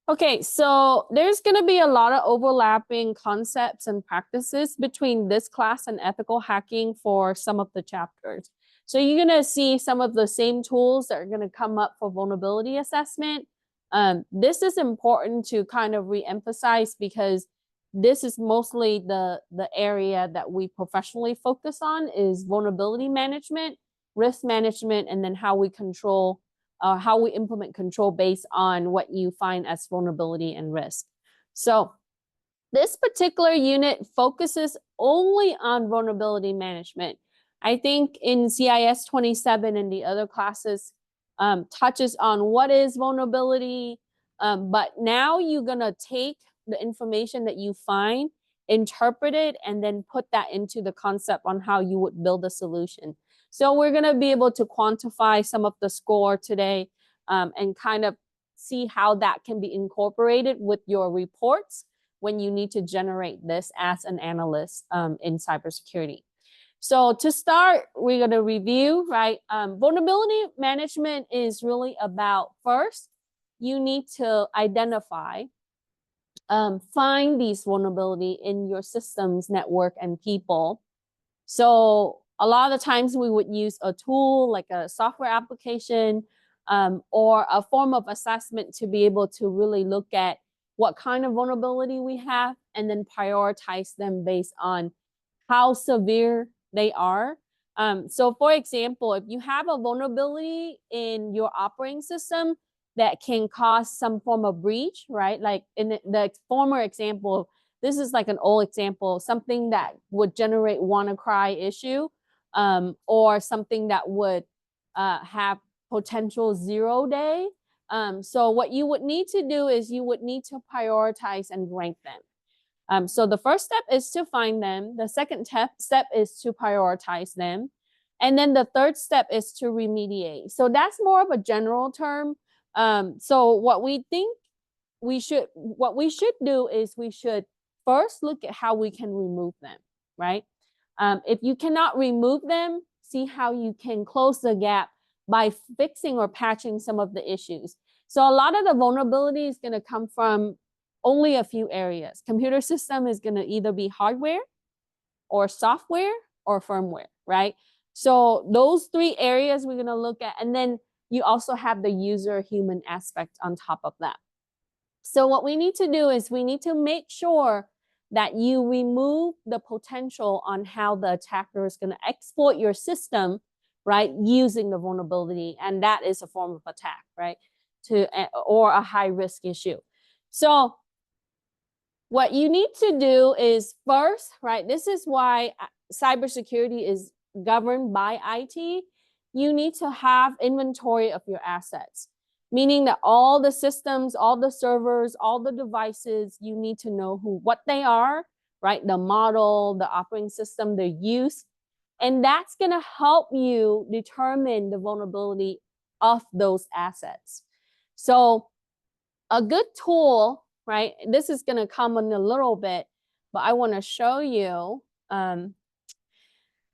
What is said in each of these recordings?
Okay, so there's going to be a lot of overlapping concepts and practices between this class and ethical hacking for some of the chapters. So you're going to see some of the same tools that are going to come up for vulnerability assessment. This is important to kind of re-emphasize because this is mostly the area that we professionally focus on is vulnerability management, risk management, and then how we control how we implement control based on what you find as vulnerability and risk. So this particular unit focuses only on vulnerability management. I think in CIS 27 and the other classes touches on what is vulnerability, but now you're gonna take the information that you find, interpret it, and then put that into the concept on how you would build a solution. So we're gonna be able to quantify some of the score today and kind of see how that can be incorporated with your reports when you need to generate this as an analyst in cybersecurity. So to start, we're going to review, right? Vulnerability management is really about first, you need to identify, find these vulnerability in your systems, network, and people. So a lot of the times we would use a tool like a software application or a form of assessment to be able to really look at what kind of vulnerability we have and then prioritize them based on how severe they are. So for example, if you have a vulnerability in your operating system that can cause some form of breach, right? Like in the former example, this is like an old example, something that would generate WannaCry issue or something that would have potential 0-day. So what you would need to do is you would need to prioritize and rank them. So the first step is to find them. The second step is to prioritize them. And then the third step is to remediate. So that's more of a general term. So what we should do is we should first look at how we can remove them, right? If you cannot remove them, see how you can close the gap by fixing or patching some of the issues. So a lot of the vulnerability is going to come from only a few areas. Computer system is going to either be hardware or software or firmware, right? So those three areas we're going to look at. And then you also have the user human aspect on top of that. So what we need to do is we need to make sure that you remove the potential on how the attacker is going to exploit your system, right, using the vulnerability. And that is a form of attack, right, or a high risk issue. So what you need to do is first, right, this is why cybersecurity is governed by IT. You need to have inventory of your assets, meaning that all the systems, all the servers, all the devices, you need to know what they are, right? The model, the operating system, their use. And that's going to help you determine the vulnerability of those assets. So a good tool, right? This is going to come in a little bit, but I want to show you.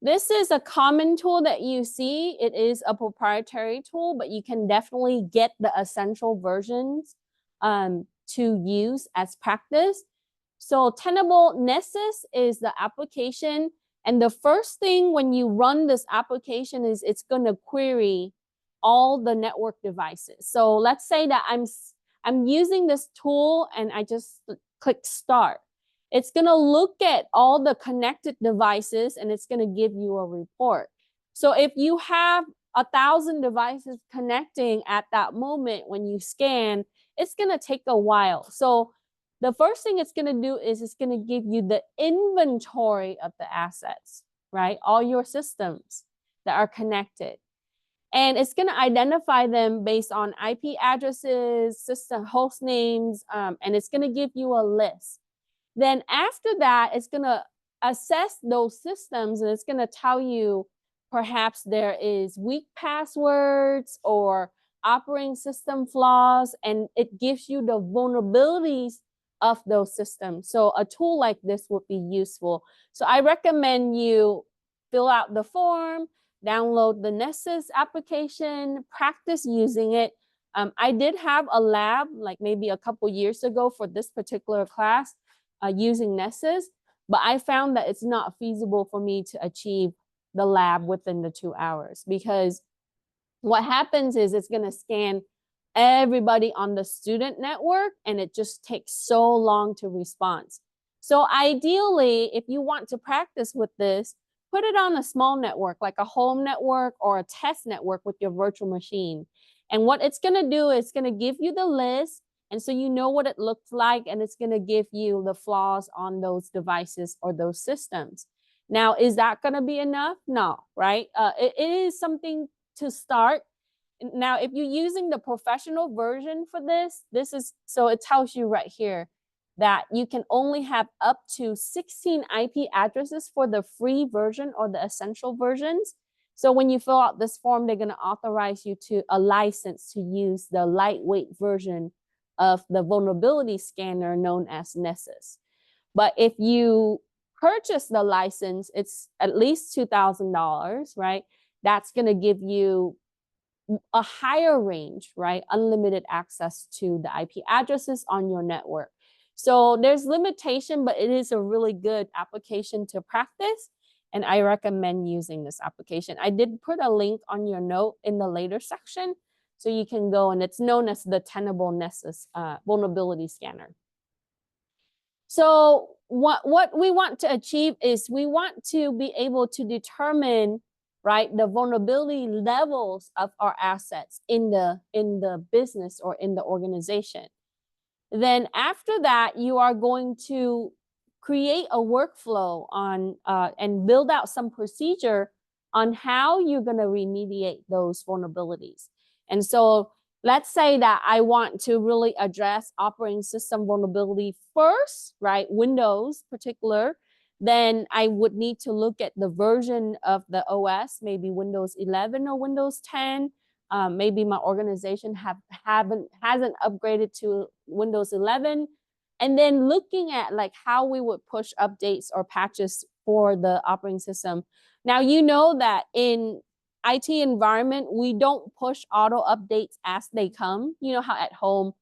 This is a common tool that you see. It is a proprietary tool, but you can definitely get the essential versions to use as practice. So Tenable Nessus is the application. And the first thing when you run this application is it's going to query all the network devices. So let's say that I'm using this tool and I just click start. It's going to look at all the connected devices and it's going to give you a report. So if you have 1,000 devices connecting at that moment when you scan, it's going to take a while. So the first thing it's going to do is it's going to give you the inventory of the assets, right? All your systems that are connected. And it's going to identify them based on IP addresses, system host names, and it's going to give you a list. Then after that, it's going to assess those systems and it's going to tell you perhaps there is weak passwords or operating system flaws, and it gives you the vulnerabilities of those systems. So a tool like this would be useful. So I recommend you fill out the form, download the Nessus application, practice using it. I did have a lab like maybe a couple years ago for this particular class using Nessus, but I found that it's not feasible for me to achieve the lab within the 2 hours, because what happens is it's going to scan everybody on the student network and it just takes so long to respond. So ideally, if you want to practice with this, put it on a small network, like a home network or a test network with your virtual machine. And what it's going to do is it's going to give you the list. And so you know what it looks like, and it's going to give you the flaws on those devices or those systems. Now, is that going to be enough? No, right? It is something to start. Now, if you're using the professional version for this, so it tells you right here that you can only have up to 16 IP addresses for the free version or the essential versions. So when you fill out this form, they're going to authorize you to a license to use the lightweight version of the vulnerability scanner known as Nessus. But if you purchase the license, it's at least $2,000, right? That's going to give you a higher range, right? Unlimited access to the IP addresses on your network. So there's limitation, but it is a really good application to practice. And I recommend using this application. I did put a link on your note in the later section, so you can go, and it's known as the Tenable Nessus vulnerability scanner. So what we want to achieve is we want to be able to determine, right, the vulnerability levels of our assets in the business or in the organization. Then after that, you are going to create a workflow on and build out some procedure on how you're going to remediate those vulnerabilities. And so let's say that I want to really address operating system vulnerability first, right? Windows particular. Then I would need to look at the version of the OS, maybe Windows 11 or Windows 10. Maybe my organization hasn't upgraded to Windows 11. And then looking at like how we would push updates or patches for the operating system. Now, you know that in IT environment, we don't push auto updates as they come. You know how at home,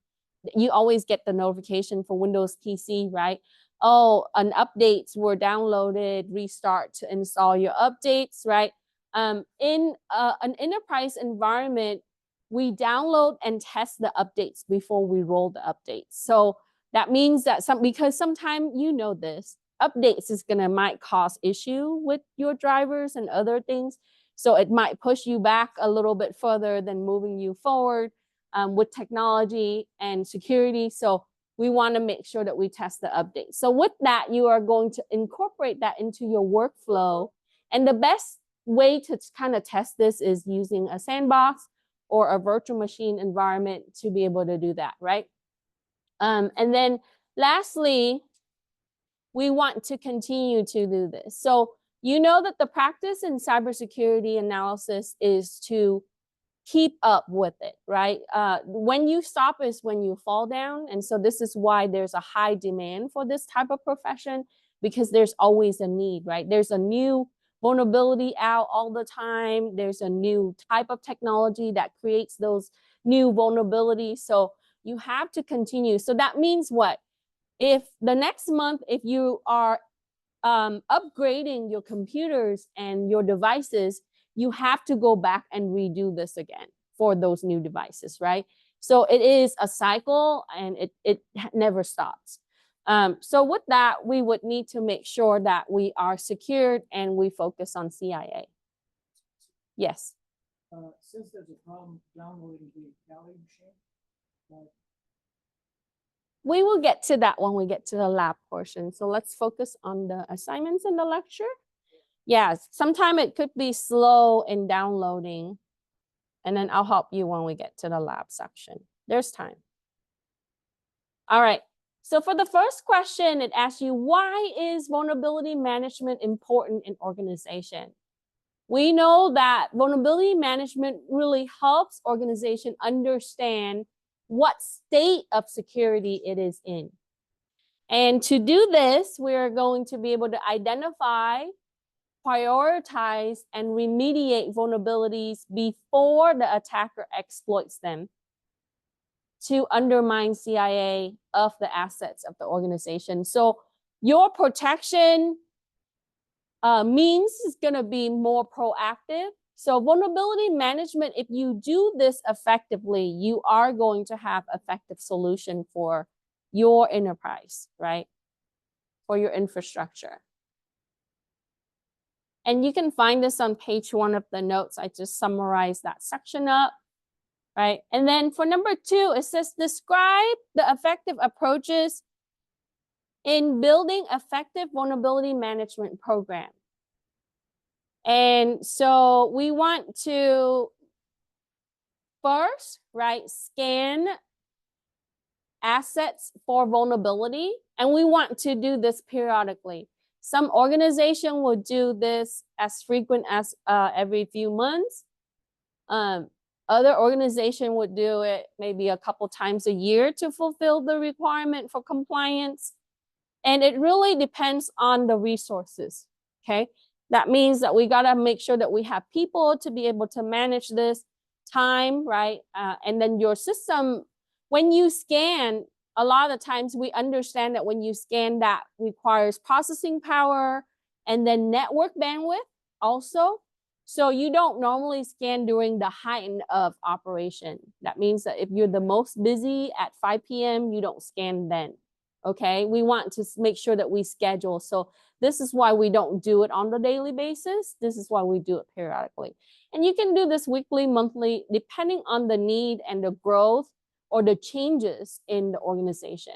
you always get the notification for Windows PC, right? Oh, an updates were downloaded, restart to install your updates, right? In an enterprise environment, we download and test the updates before we roll the updates. So that means that because sometimes you know this, updates is might cause issue with your drivers and other things. So it might push you back a little bit further than moving you forward with technology and security. So we want to make sure that we test the updates. So with that, you are going to incorporate that into your workflow. And the best way to kind of test this is using a sandbox or a virtual machine environment to be able to do that, right? And then lastly, we want to continue to do this. So you know that the practice in cybersecurity analysis is to keep up with it, right? When you stop is when you fall down. And so this is why there's a high demand for this type of profession, because there's always a need, right? There's a new vulnerability out all the time. There's a new type of technology that creates those new vulnerabilities. So you have to continue. So that means what? If the next month, if you are upgrading your computers and your devices, you have to go back and redo this again for those new devices, right? So it is a cycle and it never stops. So with that, we would need to make sure that we are secured and we focus on CIA. Yes. Since there's a problem downloading the Kali machine, we will get to that when we get to the lab portion. So let's focus on the assignments in the lecture. Yes, sometimes it could be slow in downloading, and then I'll help you when we get to the lab section. There's time. All right. So for the first question, it asks you, why is vulnerability management important in organization? We know that vulnerability management really helps organization understand what state of security it is in. And to do this, we're going to be able to identify, prioritize, and remediate vulnerabilities before the attacker exploits them. to undermine CIA of the assets of the organization. So your protection means is going to be more proactive. So vulnerability management, if you do this effectively, you are going to have effective solution for your enterprise, right? For your infrastructure. And you can find this on page 1 of the notes. I just summarized that section up, right? And then for number 2, it says describe the effective approaches in building effective vulnerability management program. And so we want to first, right, scan assets for vulnerability, and we want to do this periodically. Some organization will do this as frequent as every few months. Other organization would do it maybe a couple times a year to fulfill the requirement for compliance. And it really depends on the resources, okay? That means that we gotta make sure that we have people to be able to manage this time, right? And then your system, when you scan, a lot of the times we understand that when you scan, that requires processing power and then network bandwidth also. So you don't normally scan during the height of operation. That means that if you're the most busy at 5 p.m., you don't scan then. Okay, we want to make sure that we schedule. So this is why we don't do it on the daily basis. This is why we do it periodically. And you can do this weekly, monthly, depending on the need and the growth or the changes in the organization.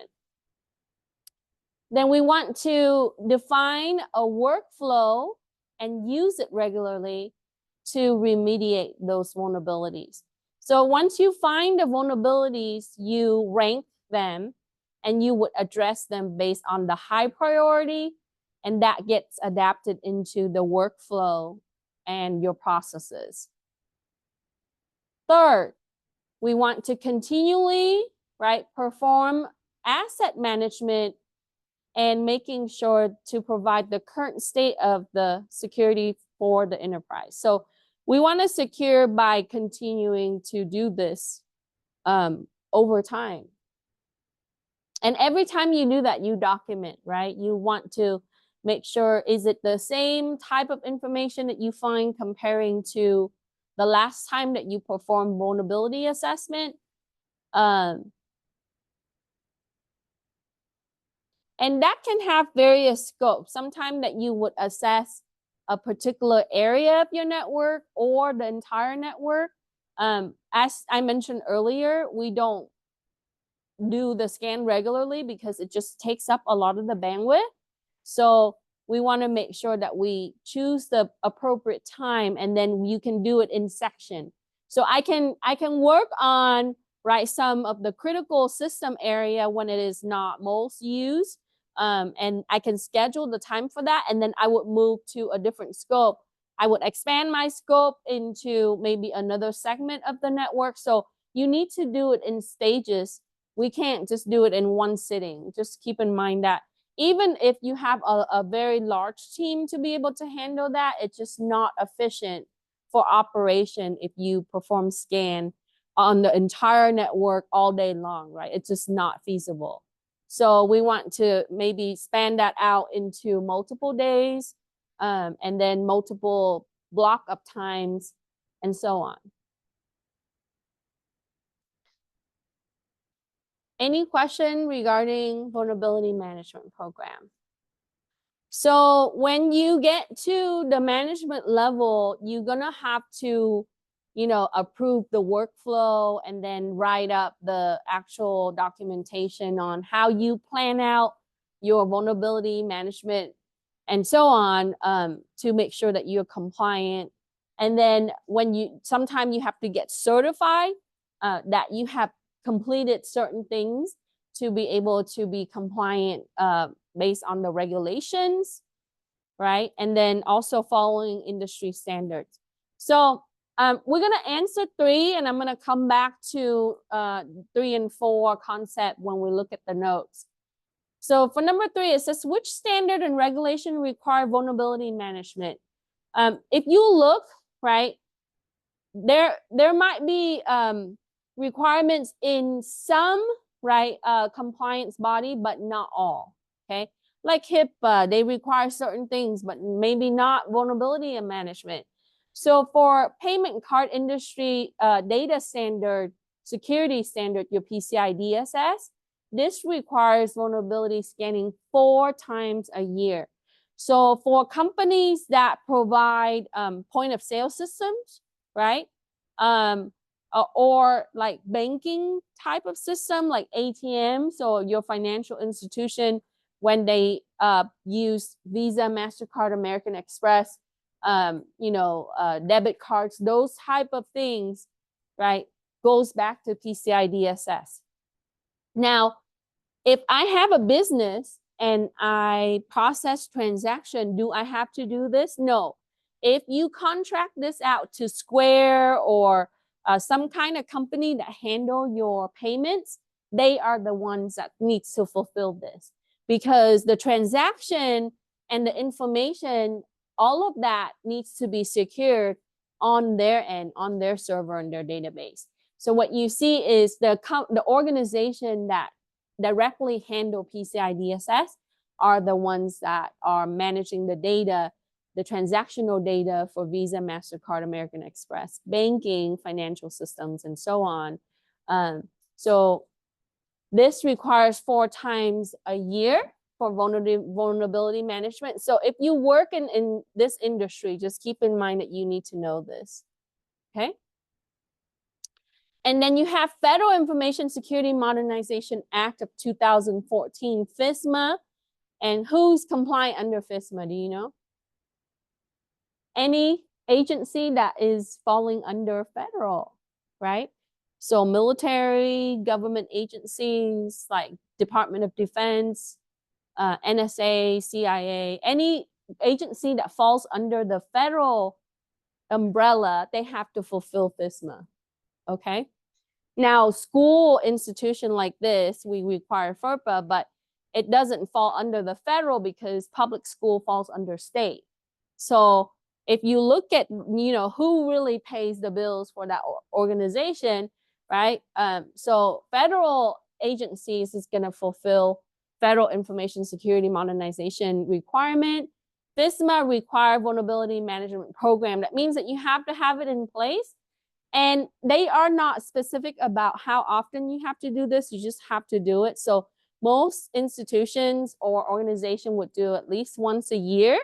Then we want to define a workflow and use it regularly to remediate those vulnerabilities. So once you find the vulnerabilities, you rank them and you would address them based on the high priority, and that gets adapted into the workflow and your processes. Third, we want to continually, right, perform asset management and making sure to provide the current state of the security for the enterprise. So we want to secure by continuing to do this over time. And every time you do that, you document, right? You want to make sure, is it the same type of information that you find comparing to the last time that you performed vulnerability assessment? And that can have various scopes. Sometimes that you would assess a particular area of your network or the entire network. As I mentioned earlier, we don't do the scan regularly because it just takes up a lot of the bandwidth. So we want to make sure that we choose the appropriate time, and then you can do it in section. So I can work on, right, some of the critical system area when it is not most used. And I can schedule the time for that, and then I would move to a different scope. I would expand my scope into maybe another segment of the network. So you need to do it in stages. We can't just do it in one sitting. Just keep in mind that even if you have a very large team to be able to handle that, it's just not efficient for operation if you perform scan on the entire network all day long, right? It's just not feasible. So we want to maybe span that out into multiple days, and then multiple block up times and so on. Any question regarding vulnerability management program? So when you get to the management level, you're gonna have to, approve the workflow and then write up the actual documentation on how you plan out your vulnerability management and so on, to make sure that you're compliant. And then sometimes you have to get certified that you have completed certain things to be able to be compliant based on the regulations, right? And then also following industry standards. So we're gonna answer 3, and I'm gonna come back to 3 and 4 concept when we look at the notes. So for number 3, it says, which standard and regulation require vulnerability management? If you look, right, there might be requirements in some, right, compliance body, but not all, okay? Like HIPAA, they require certain things, but maybe not vulnerability management. So for payment card industry data standard, security standard, your PCI DSS, this requires vulnerability scanning 4 times a year. So for companies that provide point of sale systems, right? Or like banking type of system like ATM. So your financial institution, when they use Visa, MasterCard, American Express, debit cards, those type of things, right, goes back to PCI DSS. Now, if I have a business and I process transaction, do I have to do this? No. If you contract this out to Square or some kind of company that handle your payments, they are the ones that needs to fulfill this, because the transaction and the information, all of that needs to be secured on their end, on their server and their database. So what you see is the organization that directly handle PCI DSS are the ones that are managing the data, the transactional data for Visa, MasterCard, American Express, banking, financial systems, and so on. So this requires 4 times a year for vulnerability management. So if you work in this industry, just keep in mind that you need to know this, okay? And then you have Federal Information Security Modernization Act of 2014, FISMA. And who's compliant under FISMA, do you know? Any agency that is falling under federal, right? So military, government agencies like Department of Defense, NSA, CIA, any agency that falls under the federal umbrella, they have to fulfill FISMA, okay? Now, school institution like this, we require FERPA, but it doesn't fall under the federal because public school falls under state. So if you look at, who really pays the bills for that organization, right? So federal agencies is going to fulfill Federal Information Security Modernization requirement. FISMA require vulnerability management program. That means that you have to have it in place. And they are not specific about how often you have to do this. You just have to do it. So most institutions or organization would do at least once a year,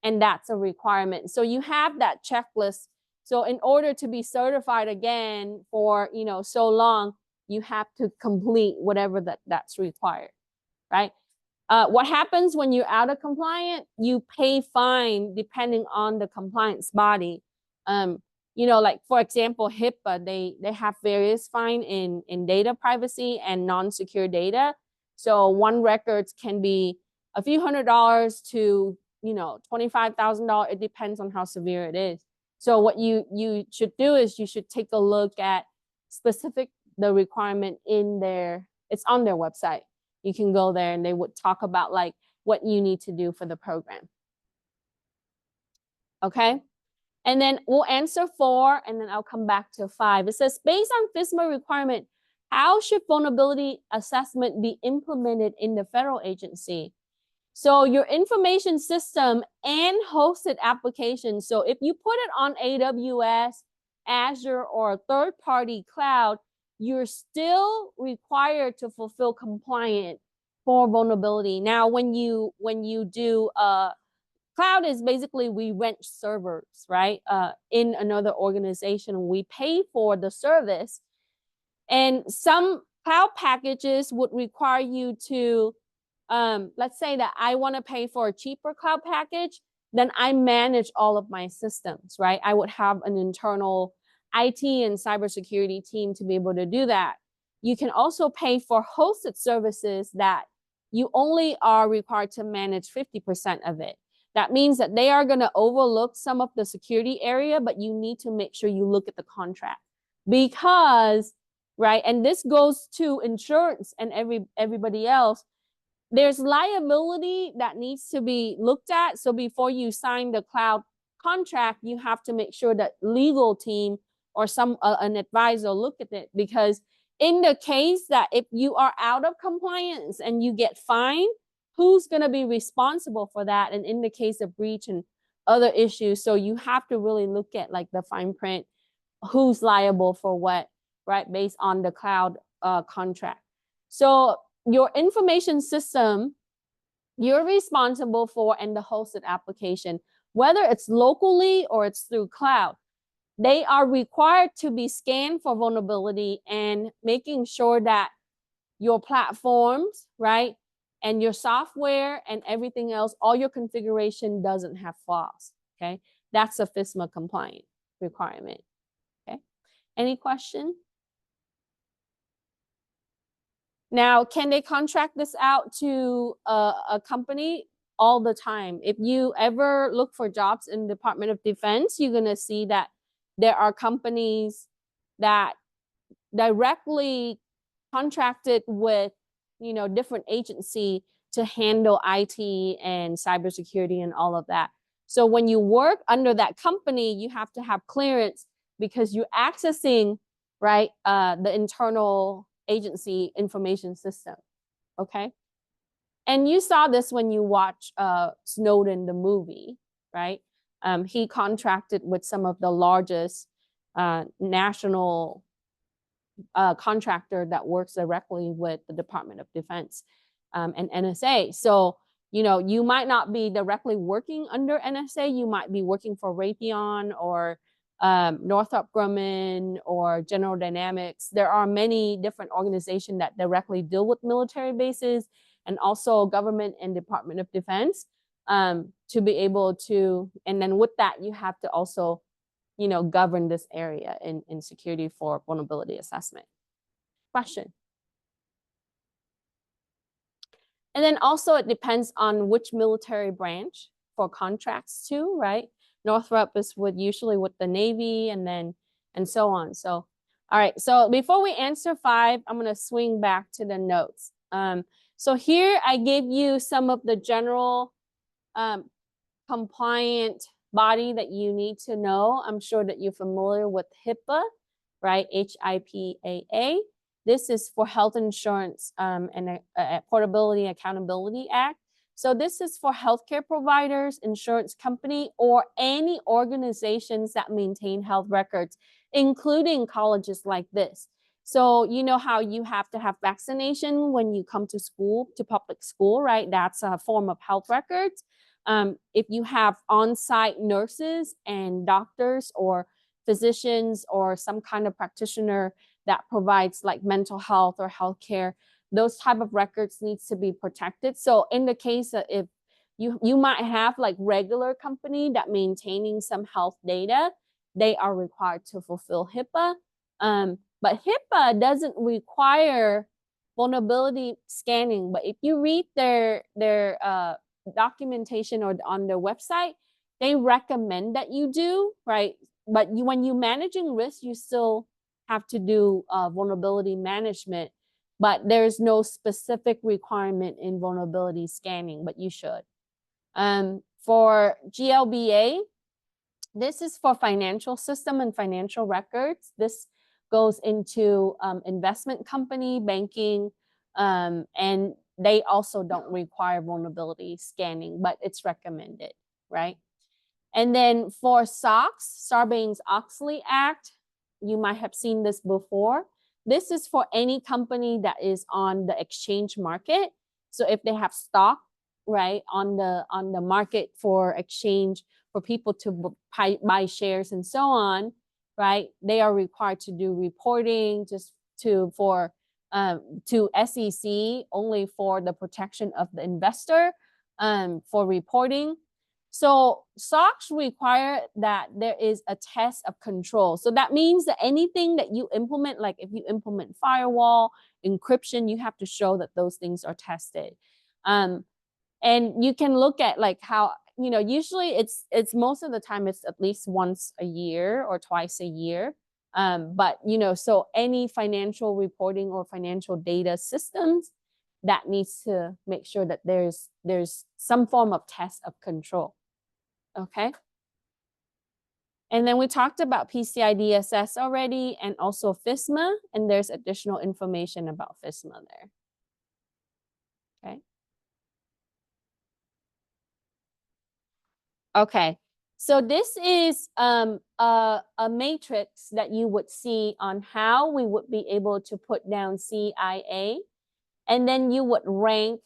and that's a requirement. So you have that checklist. So in order to be certified again for, so long, you have to complete whatever that's required, right? What happens when you're out of compliant? You pay fine depending on the compliance body. Like for example, HIPAA, they have various fine in data privacy and non-secure data. So one records can be a few $100s to $25,000. It depends on how severe it is. So what you should do is you should take a look at the requirement in there. It's on their website. You can go there and they would talk about like what you need to do for the program. Okay. And then we'll answer 4, and then I'll come back to 5. It says, based on FISMA requirement, how should vulnerability assessment be implemented in the federal agency? So your information system and hosted applications. So if you put it on AWS, Azure, or a third-party cloud, you're still required to fulfill compliant for vulnerability. Now, when you do cloud is basically we rent servers, right? In another organization, we pay for the service. And some cloud packages would require you to, let's say that I want to pay for a cheaper cloud package, then I manage all of my systems, right? I would have an internal IT and cybersecurity team to be able to do that. You can also pay for hosted services that you only are required to manage 50% of it. That means that they are going to overlook some of the security area, but you need to make sure you look at the contract because, right, and this goes to insurance and everybody else, there's liability that needs to be looked at. So before you sign the cloud contract, you have to make sure that legal team or an advisor look at it, because in the case that if you are out of compliance and you get fined, who's going to be responsible for that? And in the case of breach and other issues, so you have to really look at like the fine print, who's liable for what, right, based on the cloud contract. So your information system, you're responsible for, and the hosted application, whether it's locally or it's through cloud, they are required to be scanned for vulnerability and making sure that your platforms, right, and your software and everything else, all your configuration doesn't have flaws, okay? That's a FISMA compliant requirement, okay? Any question? Now, can they contract this out to a company? All the time. If you ever look for jobs in the Department of Defense, you're gonna see that there are companies that directly contracted with, you know, different agency to handle IT and cybersecurity and all of that. So when you work under that company, you have to have clearance because you're accessing, right, the internal agency information system, okay? And you saw this when you watch Snowden, the movie, right? He contracted with some of the largest national contractor that works directly with the Department of Defense and NSA. So, you know, you might not be directly working under NSA. You might be working for Raytheon or Northrop Grumman or General Dynamics. There are many different organizations that directly deal with military bases and also government and Department of Defense to be able to, and then with that, you have to also, you know, govern this area in security for vulnerability assessment. Question. And then also it depends on which military branch for contracts too, right? Northrop is usually with the Navy and then, and so on. So, all right, so before we answer 5, I'm gonna swing back to the notes. So here I gave you some of the general compliant body that you need to know. I'm sure that you're familiar with HIPAA, right? HIPAA. This is for Health Insurance and Portability Accountability Act. So this is for healthcare providers, insurance company, or any organizations that maintain health records, including colleges like this. So you know how you have to have vaccination when you come to school, to public school, right? That's a form of health records. If you have on-site nurses and doctors or physicians or some kind of practitioner that provides like mental health or healthcare, those type of records needs to be protected. So in the case that if you might have like regular company that maintaining some health data, they are required to fulfill HIPAA. But HIPAA doesn't require vulnerability scanning. But if you read their documentation or on their website, they recommend that you do, right? But when you're managing risk, you still have to do vulnerability management, but there's no specific requirement in vulnerability scanning, but you should. For GLBA, this is for financial system and financial records. This goes into investment company, banking, and they also don't require vulnerability scanning, but it's recommended, right? And then for SOX, Sarbanes-Oxley Act, you might have seen this before. This is for any company that is on the exchange market. So if they have stock, right, on the market for exchange for people to buy shares and so on, right, they are required to do reporting just to SEC only for the protection of the investor for reporting. So SOX require that there is a test of control. So that means that anything that you implement, like if you implement firewall, encryption, you have to show that those things are tested. And you can look at like how, you know, usually it's most of the time it's at least once a year or twice a year. But, you know, so any financial reporting or financial data systems that needs to make sure that there's some form of test of control. Okay. And then we talked about PCI DSS already and also FISMA, and there's additional information about FISMA there. Okay. Okay. So this is a matrix that you would see on how we would be able to put down CIA, and then you would rank,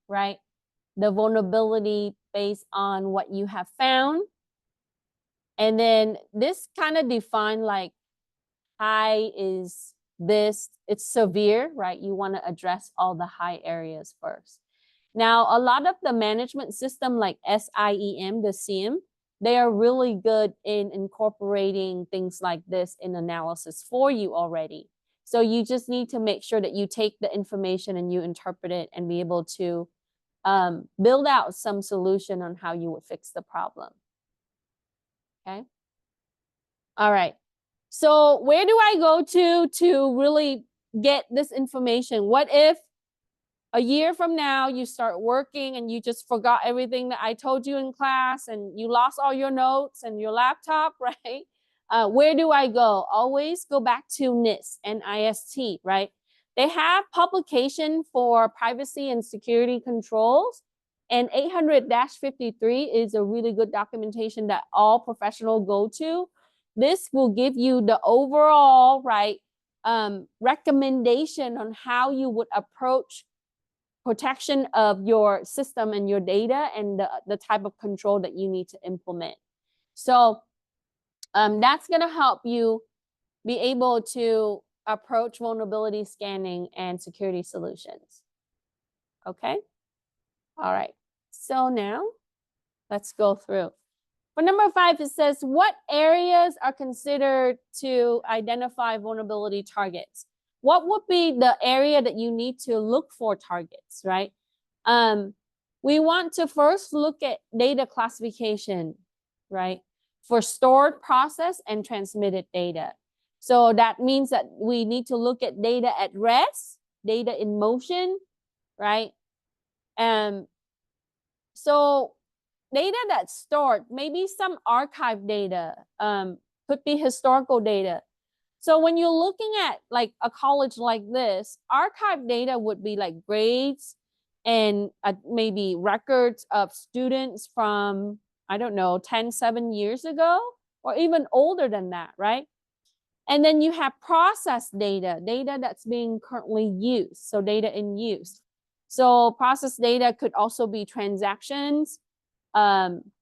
right, the vulnerability based on what you have found. And then this kind of define like high is this, it's severe, right? You want to address all the high areas first. Now, a lot of the management system like SIEM, the SIEM, they are really good in incorporating things like this in analysis for you already. So you just need to make sure that you take the information and you interpret it and be able to build out some solution on how you would fix the problem. Okay. All right. So where do I go to really get this information? What if a year from now you start working and you just forgot everything that I told you in class and you lost all your notes and your laptop, right? Where do I go? Always go back to NIST, NIST, right? They have publication for privacy and security controls, and 800-53 is a really good documentation that all professionals go to. This will give you the overall, right, recommendation on how you would approach protection of your system and your data and the type of control that you need to implement. So that's going to help you be able to approach vulnerability scanning and security solutions. Okay. All right. So now let's go through. For number 5, it says, what areas are considered to identify vulnerability targets? What would be the area that you need to look for targets, right? We want to first look at data classification, right? For stored, processed, and transmitted data. So that means that we need to look at data at rest, data in motion, right? So data that's stored, maybe some archive data, could be historical data. So when you're looking at like a college like this, archive data would be like grades and maybe records of students from, I don't know, 7 years ago, or even older than that, right? And then you have processed data, data that's being currently used, so data in use. So processed data could also be transactions,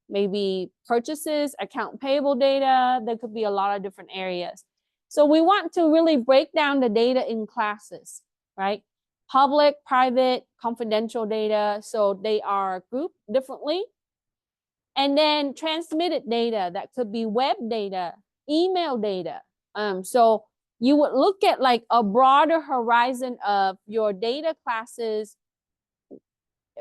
maybe purchases, account payable data. There could be a lot of different areas. So we want to really break down the data in classes, right? Public, private, confidential data. So they are grouped differently. And then transmitted data, that could be web data, email data. So you would look at like a broader horizon of your data classes,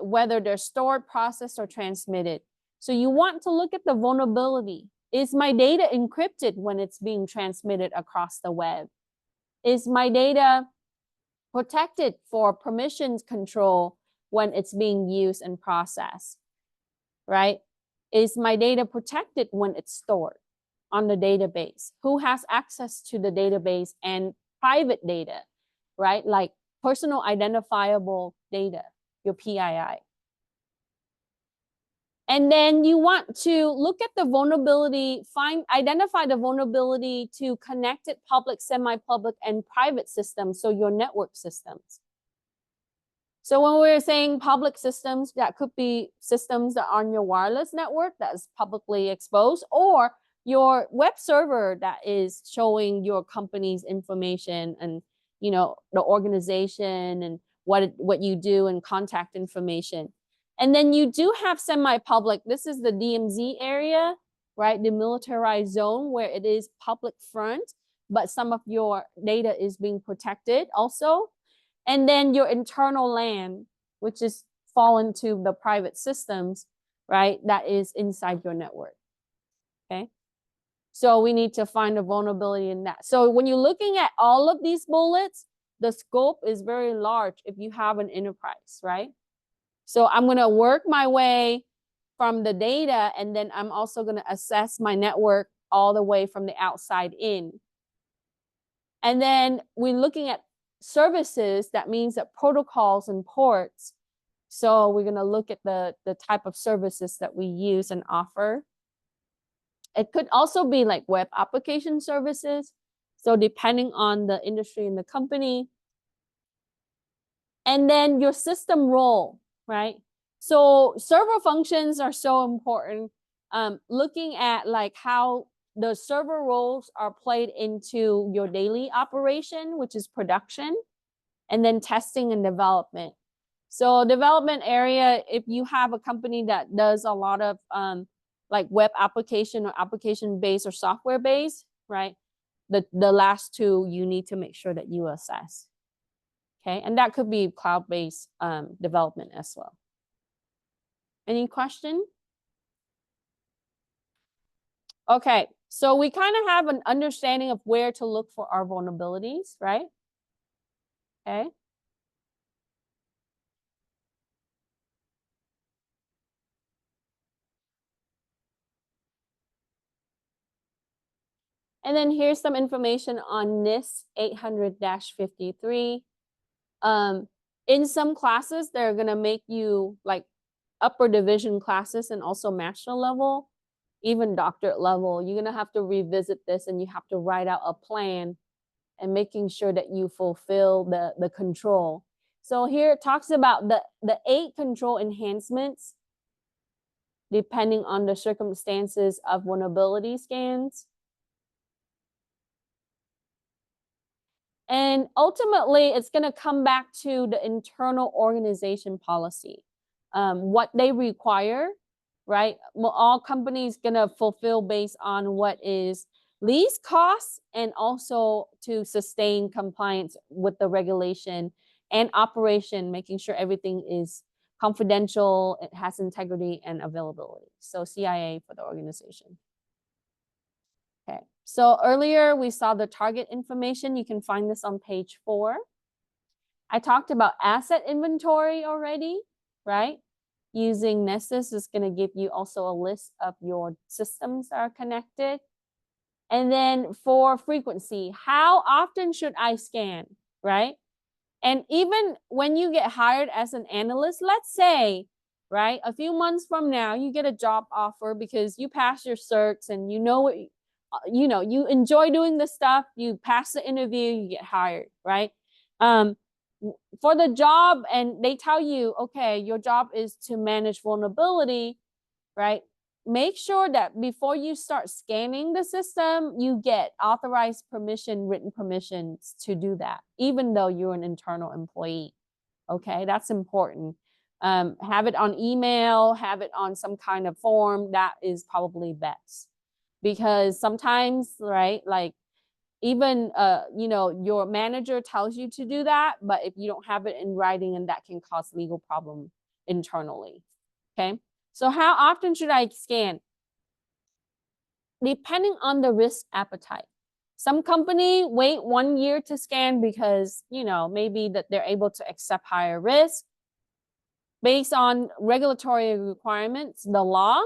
whether they're stored, processed, or transmitted. So you want to look at the vulnerability. Is my data encrypted when it's being transmitted across the web? Is my data protected for permissions control when it's being used and processed, right? Is my data protected when it's stored on the database? Who has access to the database and private data, right? Like personal identifiable data, your PII. And then you want to look at the vulnerability, identify the vulnerability to connected public, semi-public, and private systems, so your network systems. So when we're saying public systems, that could be systems that are on your wireless network that is publicly exposed, or your web server that is showing your company's information and, you know, the organization and what you do and contact information. And then you do have semi-public. This is the DMZ area, right? The militarized zone where it is public front, but some of your data is being protected also. And then your internal LAN, which is fall into the private systems, right? That is inside your network, okay? So we need to find a vulnerability in that. So when you're looking at all of these bullets, the scope is very large if you have an enterprise, right? So I'm going to work my way from the data, and then I'm also going to assess my network all the way from the outside in. And then we're looking at services. That means that protocols and ports. So we're going to look at the type of services that we use and offer. It could also be like web application services. So depending on the industry and the company. And then your system role, right? So server functions are so important. Looking at like how the server roles are played into your daily operation, which is production, and then testing and development. So development area, if you have a company that does a lot of like web application or application based or software based, right? The last two you need to make sure that you assess. Okay, and that could be cloud-based development as well. Any question? Okay, so we kind of have an understanding of where to look for our vulnerabilities, right? Okay. And then here's some information on NIST 800-53. In some classes, they're gonna make you like upper division classes and also master level, even doctorate level. You're gonna have to revisit this and you have to write out a plan and making sure that you fulfill the control. So here it talks about the 8 control enhancements depending on the circumstances of vulnerability scans. And ultimately, it's going to come back to the internal organization policy, what they require, right? Well, all companies going to fulfill based on what is least costs and also to sustain compliance with the regulation and operation, making sure everything is confidential, it has integrity and availability. So CIA for the organization. Okay, so earlier we saw the target information. You can find this on page 4. I talked about asset inventory already, right? Using Nessus is going to give you also a list of your systems that are connected. And then for frequency, how often should I scan, right? And even when you get hired as an analyst, let's say, right, a few months from now, you get a job offer because you pass your certs and you know what, you enjoy doing this stuff, you pass the interview, you get hired, right? For the job, and they tell you, okay, your job is to manage vulnerability, right? Make sure that before you start scanning the system, you get authorized permission, written permissions to do that, even though you're an internal employee. Okay, that's important. Have it on email, have it on some kind of form. That is probably best. Because sometimes, right, like even your manager tells you to do that, but if you don't have it in writing, and that can cause legal problem internally. Okay, so how often should I scan? Depending on the risk appetite. Some company wait 1 year to scan because maybe that they're able to accept higher risk based on regulatory requirements, the law,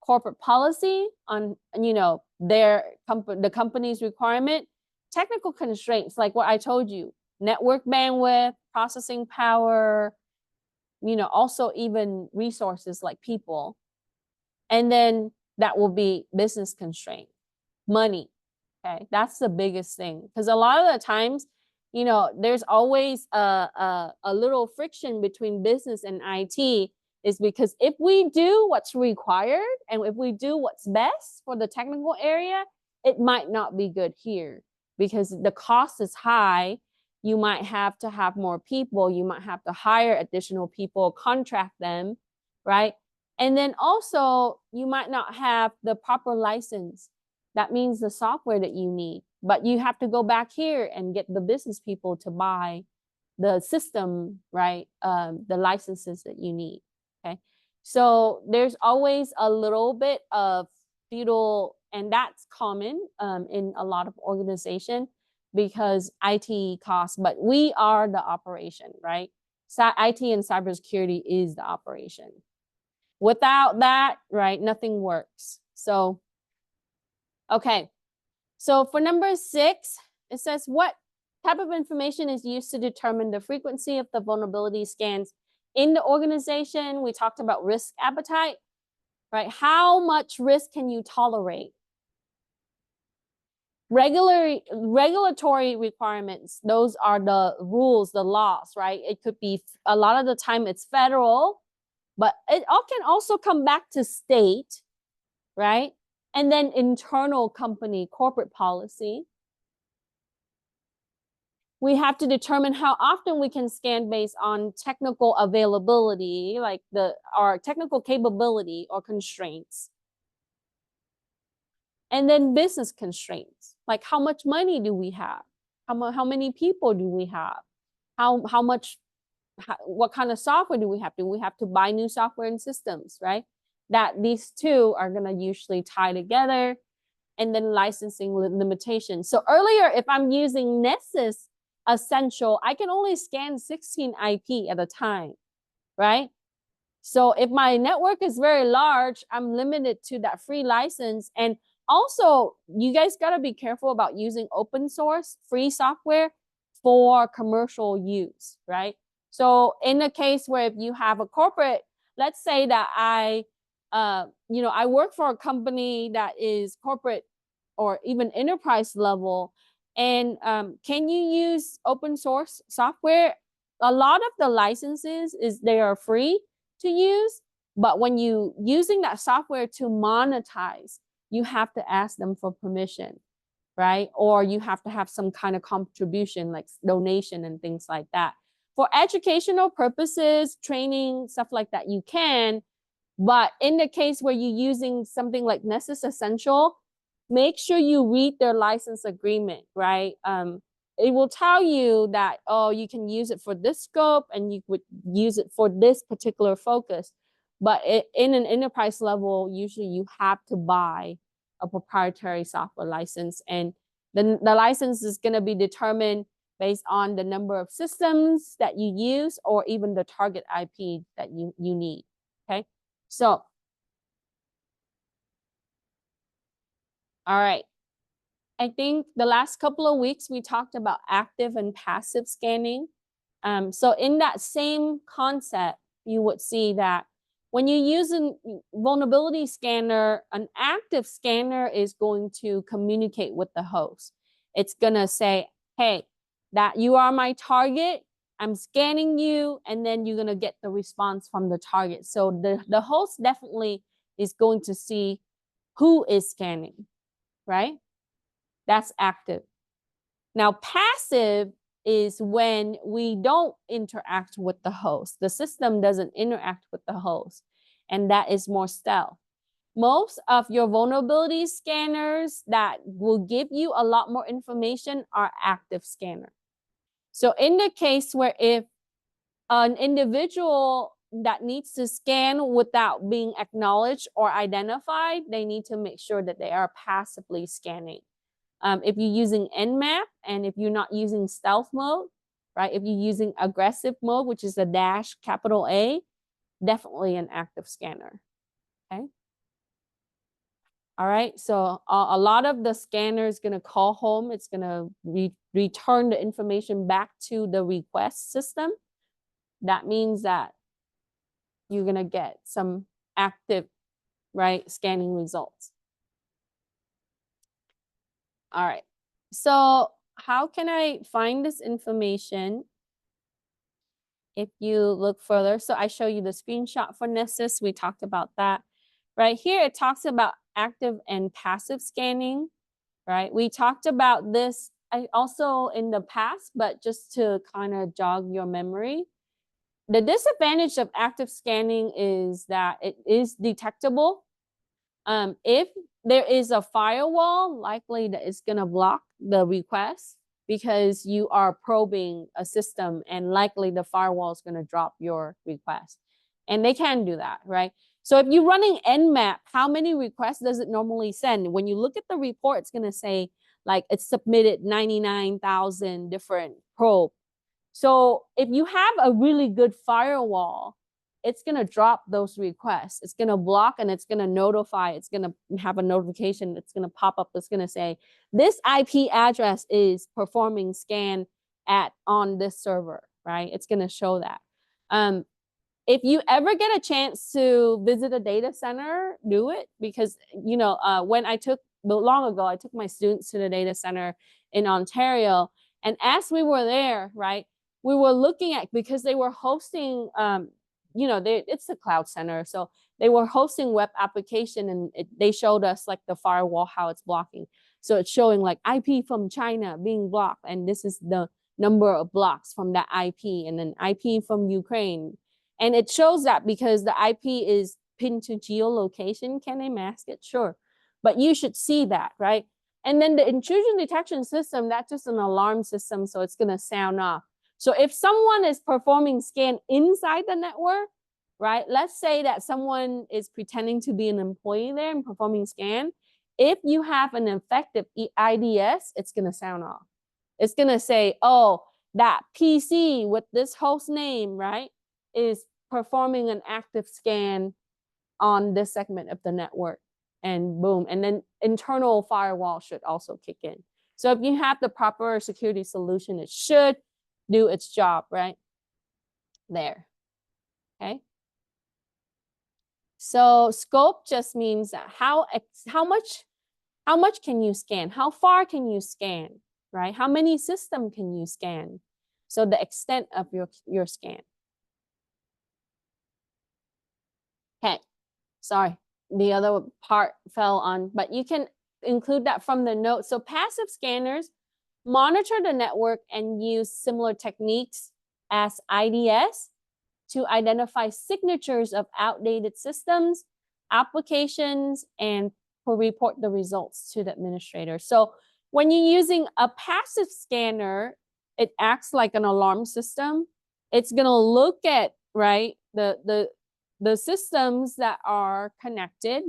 corporate policy, on the company's requirement, technical constraints like what I told you, network bandwidth, processing power, also even resources like people. And then that will be business constraint, money. Okay, that's the biggest thing, because a lot of the times, there's always a little friction between business and IT. Is because if we do what's required and if we do what's best for the technical area, it might not be good here because the cost is high. You might have to have more people. You might have to hire additional people, contract them, right? And then also you might not have the proper license. That means the software that you need, but you have to go back here and get the business people to buy the system, right? The licenses that you need. Okay, so there's always a little bit of feudal, and that's common in a lot of organizations because IT costs, but we are the operation, right? So IT and cybersecurity is the operation. Without that, right, nothing works. So Okay, so for number 6, it says what type of information is used to determine the frequency of the vulnerability scans in the organization? We talked about risk appetite, right? How much risk can you tolerate? Regulatory requirements, those are the rules, the laws, right? It could be, a lot of the time it's federal, but it all can also come back to state, right? And then internal company corporate policy. We have to determine how often we can scan based on technical availability, like our technical capability or constraints. And then business constraints, like how much money do we have? How many people do we have? What kind of software do we have? Do we have to buy new software and systems, right? That these two are gonna usually tie together. And then licensing limitations. So earlier, if I'm using Nessus Essential, I can only scan 16 IP at a time, right? So if my network is very large, I'm limited to that free license. And also, you guys got to be careful about using open source free software for commercial use, right? So in the case where if you have a corporate, let's say that I work for a company that is corporate or even enterprise level, and can you use open source software? A lot of the licenses they are free to use, but when you using that software to monetize, you have to ask them for permission, right? Or you have to have some kind of contribution like donation and things like that. For educational purposes, training, stuff like that, you can, but in the case where you're using something like Nessus Essential, make sure you read their license agreement, right? It will tell you that, oh, you can use it for this scope and you would use it for this particular focus. But in an enterprise level, usually you have to buy a proprietary software license. And the license is going to be determined based on the number of systems that you use or even the target IP that you need, okay? So, all right. I think the last couple of weeks we talked about active and passive scanning. So in that same concept, you would see that when you use a vulnerability scanner, an active scanner is going to communicate with the host. It's gonna say, hey, that you are my target, I'm scanning you, and then you're gonna get the response from the target. So the host definitely is going to see who is scanning, right? That's active. Now, passive is when we don't interact with the host. The system doesn't interact with the host, and that is more stealth. Most of your vulnerability scanners that will give you a lot more information are active scanner. So in the case where if an individual that needs to scan without being acknowledged or identified, they need to make sure that they are passively scanning. If you're using Nmap and if you're not using stealth mode, right? If you're using aggressive mode, which is a dash capital A, definitely an active scanner, okay? All right, so a lot of the scanner is gonna call home. It's gonna return the information back to the request system. That means that you're gonna get some active, right, scanning results. All right, so how can I find this information? If you look further, so I show you the screenshot for Nessus, we talked about that. Right here, it talks about active and passive scanning, right? We talked about this also in the past, but just to kind of jog your memory. The disadvantage of active scanning is that it is detectable. If there is a firewall, likely that it's gonna block the request because you are probing a system and likely the firewall is gonna drop your request. And they can do that, right? So if you're running Nmap, how many requests does it normally send? When you look at the report, it's gonna say like it's submitted 99,000 different probe. So if you have a really good firewall, it's going to drop those requests. It's going to block and it's going to notify. It's going to have a notification. It's going to pop up. It's going to say, this IP address is performing scan on this server, right? It's going to show that. If you ever get a chance to visit a data center, do it, because, when long ago, I took my students to the data center in Ontario, and as we were there, right, we were looking at, because they were hosting, it's a cloud center, so they were hosting web application, and they showed us like the firewall, how it's blocking. So it's showing like IP from China being blocked, and this is the number of blocks from that IP, and then IP from Ukraine. And it shows that because the IP is pinned to geolocation. Can they mask it? Sure. But you should see that, right? And then the intrusion detection system, that's just an alarm system, so it's going to sound off. So if someone is performing scan inside the network, right? Let's say that someone is pretending to be an employee there and performing scan. If you have an effective IDS, it's going to sound off. It's going to say, oh, that PC with this host name, right, is performing an active scan on this segment of the network, and boom. And then internal firewall should also kick in. So if you have the proper security solution, it should do its job, right? There, okay? So scope just means that how much can you scan? How far can you scan, right? How many systems can you scan? So the extent of your scan. Okay, sorry, the other part fell on, but you can include that from the note. So passive scanners monitor the network and use similar techniques as IDS to identify signatures of outdated systems, applications, and report the results to the administrator. So when you're using a passive scanner, it acts like an alarm system. It's going to look at, right, the systems that are connected,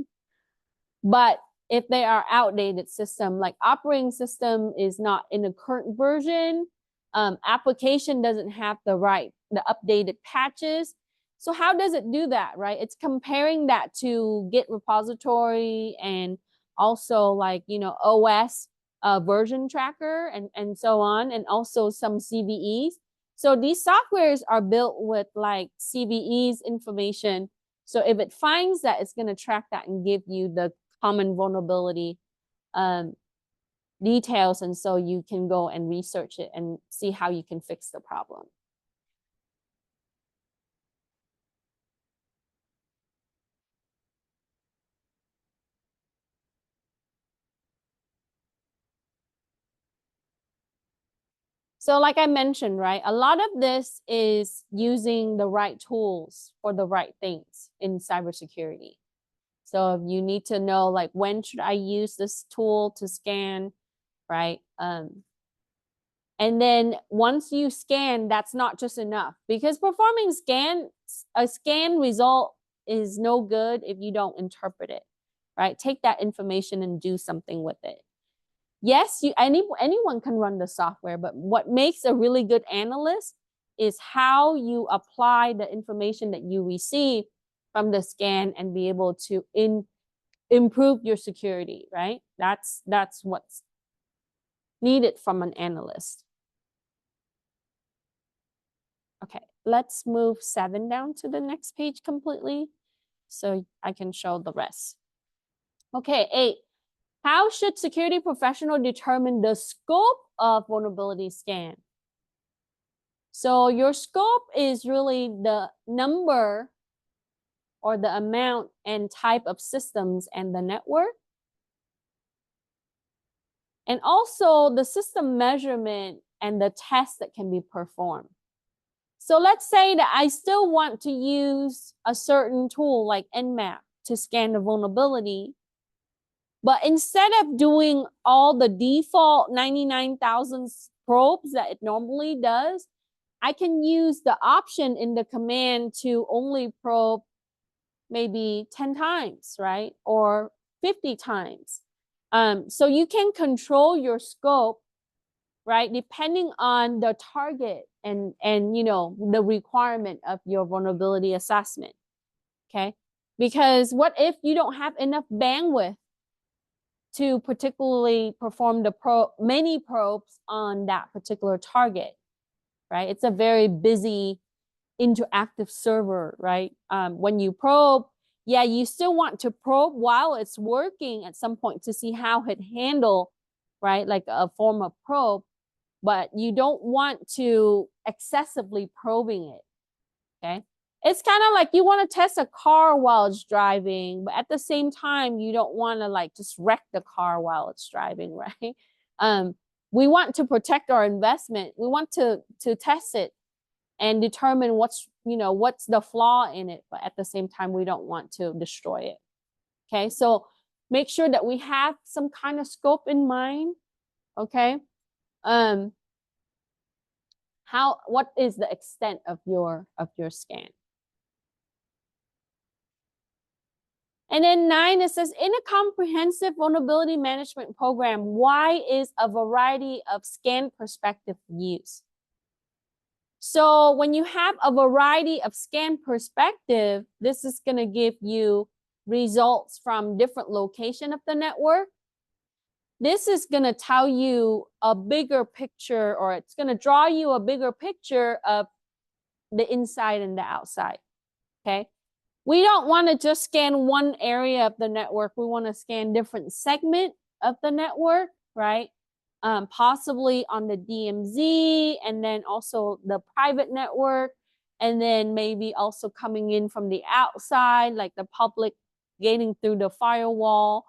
but if they are outdated system, like operating system is not in the current version, application doesn't have the updated patches. So how does it do that, right? It's comparing that to Git repository and also like, OS version tracker and so on, and also some CVEs. So these softwares are built with like CVEs information. So if it finds that, it's going to track that and give you the common vulnerability details, and so you can go and research it and see how you can fix the problem. So like I mentioned, right, a lot of this is using the right tools for the right things in cybersecurity. So if you need to know, like, when should I use this tool to scan, right? And then once you scan, that's not just enough, because performing a scan result is no good if you don't interpret it, right? Take that information and do something with it. Yes, anyone can run the software, but what makes a really good analyst is how you apply the information that you receive from the scan and be able to improve your security, right? That's what's needed from an analyst. Okay, let's move 7 down to the next page completely so I can show the rest. Okay, 8. How should security professional determine the scope of vulnerability scan? So your scope is really the number or the amount and type of systems and the network. And also the system measurement and the tests that can be performed. So let's say that I still want to use a certain tool like Nmap to scan the vulnerability. But instead of doing all the default 99,000 probes that it normally does, I can use the option in the command to only probe maybe 10 times, right? Or 50 times. So you can control your scope, right? Depending on the target and you know, the requirement of your vulnerability assessment. Okay, because what if you don't have enough bandwidth to particularly perform the many probes on that particular target, right? It's a very busy interactive server, right? When you probe, yeah, you still want to probe while it's working at some point to see how it handle, right? Like a form of probe, but you don't want to excessively probing it, okay? It's kind of like you want to test a car while it's driving, but at the same time, you don't want to like just wreck the car while it's driving, right? We want to protect our investment. We want to test it and determine what's, you know, what's the flaw in it, but at the same time, we don't want to destroy it. Okay, so make sure that we have some kind of scope in mind. Okay, what is the extent of your scan? And then 9, it says, in a comprehensive vulnerability management program, why is a variety of scan perspective used? So when you have a variety of scan perspective, this is going to give you results from different location of the network. This is going to tell you a bigger picture, or it's going to draw you a bigger picture of the inside and the outside. Okay. We don't want to just scan one area of the network. We want to scan different segment of the network, right? Possibly on the DMZ, and then also the private network, and then maybe also coming in from the outside, like the public getting through the firewall.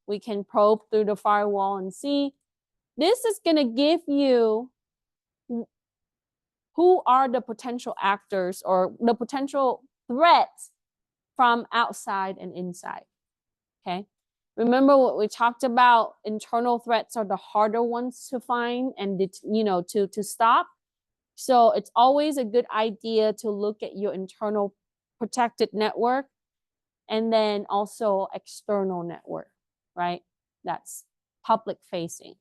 We can probe through the firewall and see. This is going to give you who are the potential actors or the potential threats from outside and inside. Okay. Remember what we talked about, internal threats are the harder ones to find and, you know, to stop. So it's always a good idea to look at your internal protected network and then also external network, right? That's public facing.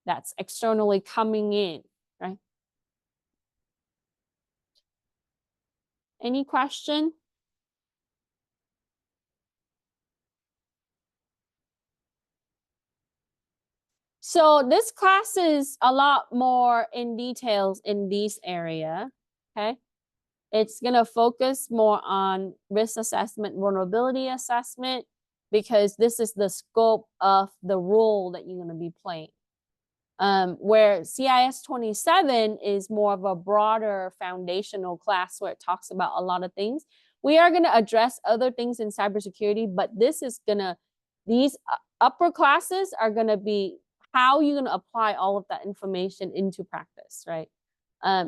That's externally coming in, right? Any question? So this class is a lot more in details in this area, okay? It's gonna focus more on risk assessment, vulnerability assessment, because this is the scope of the role that you're gonna be playing. Where CIS-47 is more of a broader foundational class where it talks about a lot of things. We are gonna address other things in cybersecurity, but this is gonna, these upper classes are gonna be how you're gonna apply all of that information into practice, right?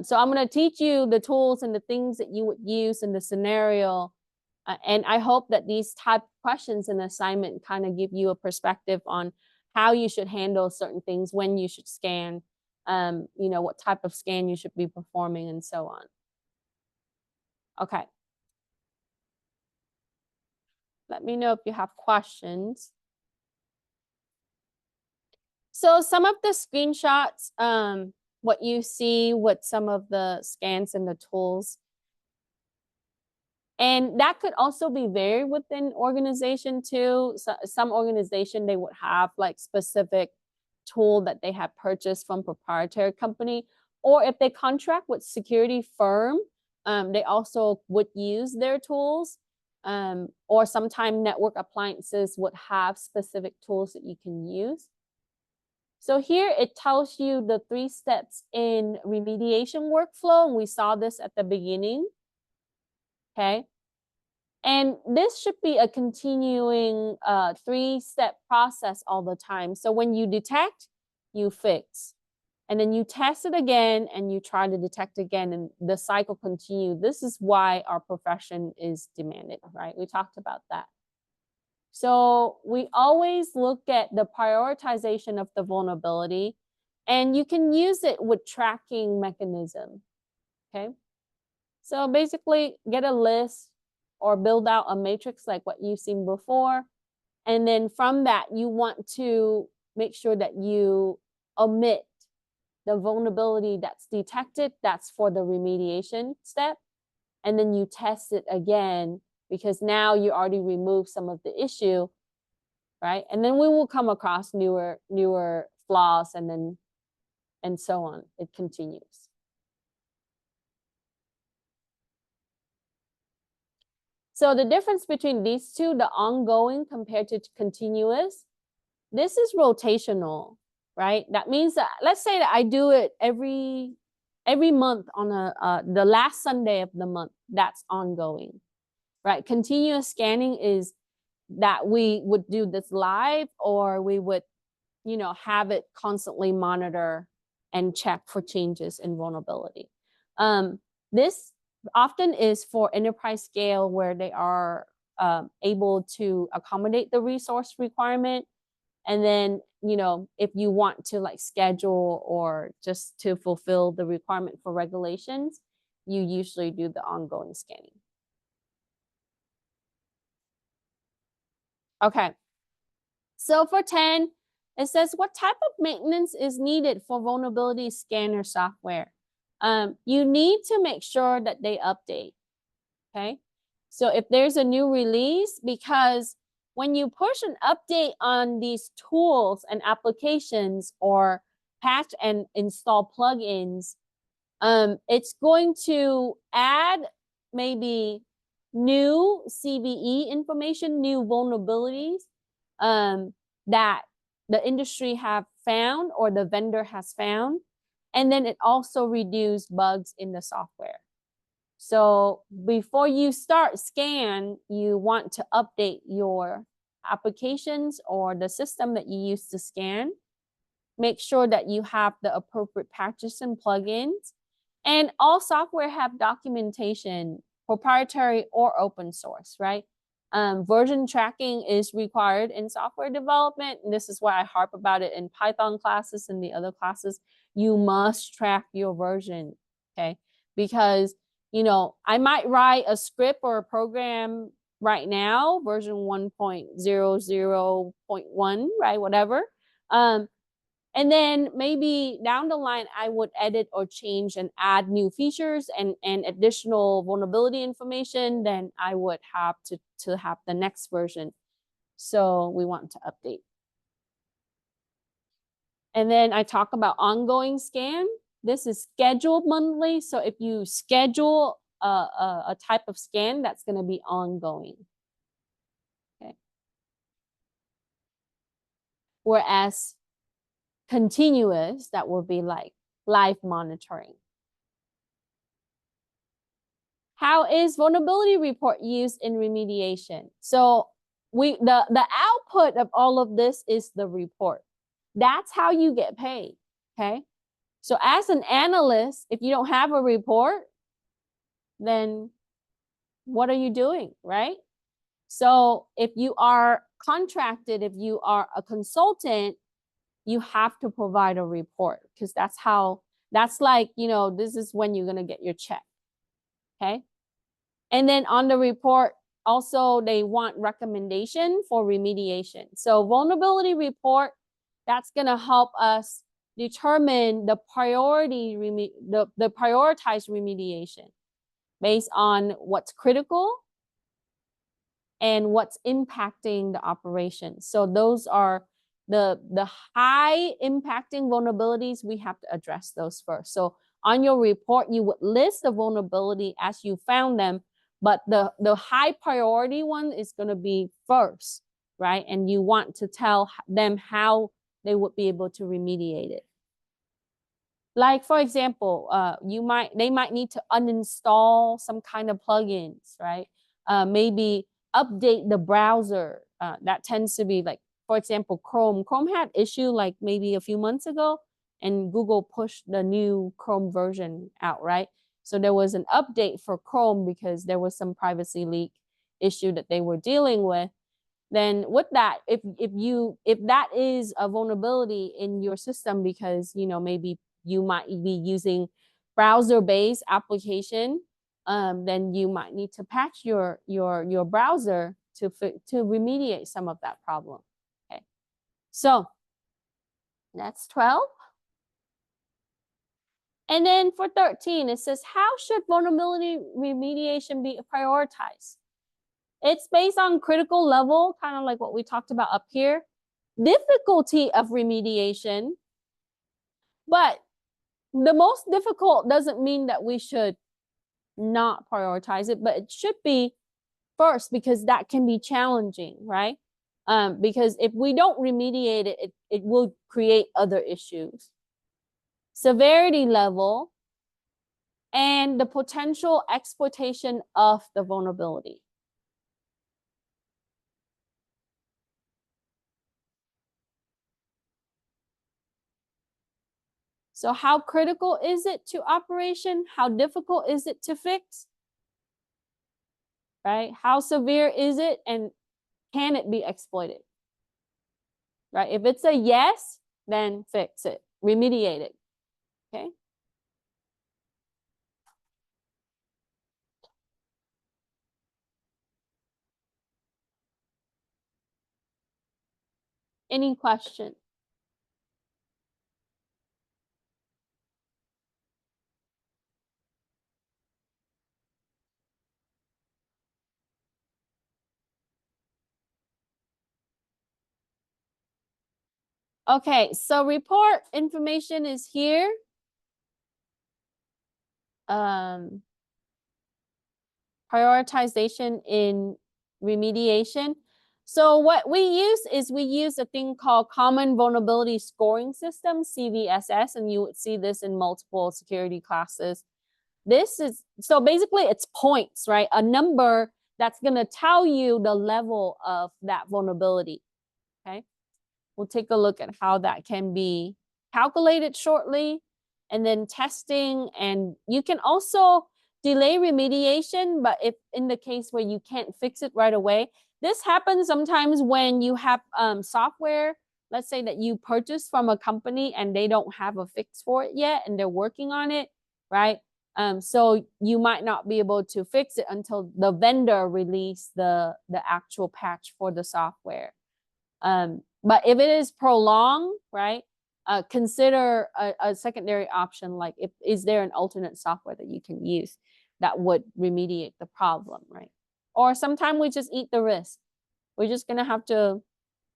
So I'm gonna teach you the tools and the things that you would use in the scenario. And I hope that these type of questions in assignment kind of give you a perspective on how you should handle certain things, when you should scan, you know, what type of scan you should be performing, and so on. Okay. Let me know if you have questions. So some of the screenshots, what you see with some of the scans and the tools, and that could also be varied within organization too. So some organization, they would have like specific tool that they have purchased from proprietary company, or if they contract with security firm, they also would use their tools, or sometimes network appliances would have specific tools that you can use. So here it tells you the 3 steps in remediation workflow, and we saw this at the beginning. Okay. And this should be a continuing 3-step process all the time. So when you detect, you fix. And then you test it again and you try to detect again, and the cycle continues. This is why our profession is demanded, right? We talked about that. So we always look at the prioritization of the vulnerability, and you can use it with tracking mechanism, okay? So basically get a list or build out a matrix like what you've seen before. And then from that, you want to make sure that you omit the vulnerability that's detected, that's for the remediation step. And then you test it again because now you already removed some of the issue, right? And then we will come across newer flaws and so on. It continues. So the difference between these two, the ongoing compared to continuous, this is rotational, right? That means that, let's say that I do it every month on the last Sunday of the month, that's ongoing, right? Continuous scanning is that we would do this live, or we would, have it constantly monitor and check for changes in vulnerability. This often is for enterprise scale where they are able to accommodate the resource requirement. And then, if you want to like schedule or just to fulfill the requirement for regulations, you usually do the ongoing scanning. Okay. So for 10, it says, what type of maintenance is needed for vulnerability scanner software? You need to make sure that they update, okay? So if there's a new release, because when you push an update on these tools and applications or patch and install plugins, it's going to add maybe new CVE information, new vulnerabilities that the industry have found or the vendor has found. And then it also reduces bugs in the software. So before you start scan, you want to update your applications or the system that you use to scan. Make sure that you have the appropriate patches and plugins. And all software have documentation, proprietary or open source, right? Version tracking is required in software development. And this is why I harp about it in Python classes and the other classes. You must track your version, okay? Because, I might write a script or a program right now, version 1.00.1, right? Whatever. And then maybe down the line, I would edit or change and add new features and additional vulnerability information. Then I would have to have the next version. So we want to update. And then I talk about ongoing scan. This is scheduled monthly. So if you schedule a type of scan, that's going to be ongoing. Okay. Whereas continuous, that will be like live monitoring. How is vulnerability report used in remediation? So the output of all of this is the report. That's how you get paid, okay? So as an analyst, if you don't have a report, then what are you doing, right? So if you are contracted, if you are a consultant, you have to provide a report because that's like, this is when you're going to get your check. Okay. And then on the report, also they want recommendation for remediation. So vulnerability report, that's going to help us determine the the prioritized remediation based on what's critical and what's impacting the operation. So those are the high impacting vulnerabilities. We have to address those first. So on your report, you would list the vulnerability as you found them, but the high priority one is going to be first, right? And you want to tell them how they would be able to remediate it. Like, for example, they might need to uninstall some kind of plugins, right? Maybe update the browser. That tends to be like, for example, Chrome. Chrome had issue like maybe a few months ago, and Google pushed the new Chrome version out, right? So there was an update for Chrome because there was some privacy leak issue that they were dealing with. Then with that, if that is a vulnerability in your system because, maybe you might be using browser-based application, then you might need to patch your browser to remediate some of that problem. Okay, so that's 12. And then for 13, it says, how should vulnerability remediation be prioritized? It's based on critical level, kind of like what we talked about up here, difficulty of remediation, but the most difficult doesn't mean that we should not prioritize it, but it should be first because that can be challenging, right? Because if we don't remediate it, it will create other issues. Severity level, and the potential exploitation of the vulnerability. So how critical is it to operation? How difficult is it to fix? Right? How severe is it and can it be exploited? Right? If it's a yes, then fix it, remediate it. Okay? Any question? Okay, so report information is here. Prioritization in remediation. So what we use a thing called Common Vulnerability Scoring System, CVSS, and you would see this in multiple security classes. This is, so basically it's points, right? A number that's gonna tell you the level of that vulnerability, okay? We'll take a look at how that can be calculated shortly, and then testing, and you can also delay remediation, but if in the case where you can't fix it right away, this happens sometimes when you have software, let's say that you purchased from a company and they don't have a fix for it yet and they're working on it, right? So you might not be able to fix it until the vendor release the actual patch for the software. But if it is prolonged, right, consider a secondary option, like is there an alternate software that you can use that would remediate the problem, right? Or sometimes we just eat the risk. We're just gonna have to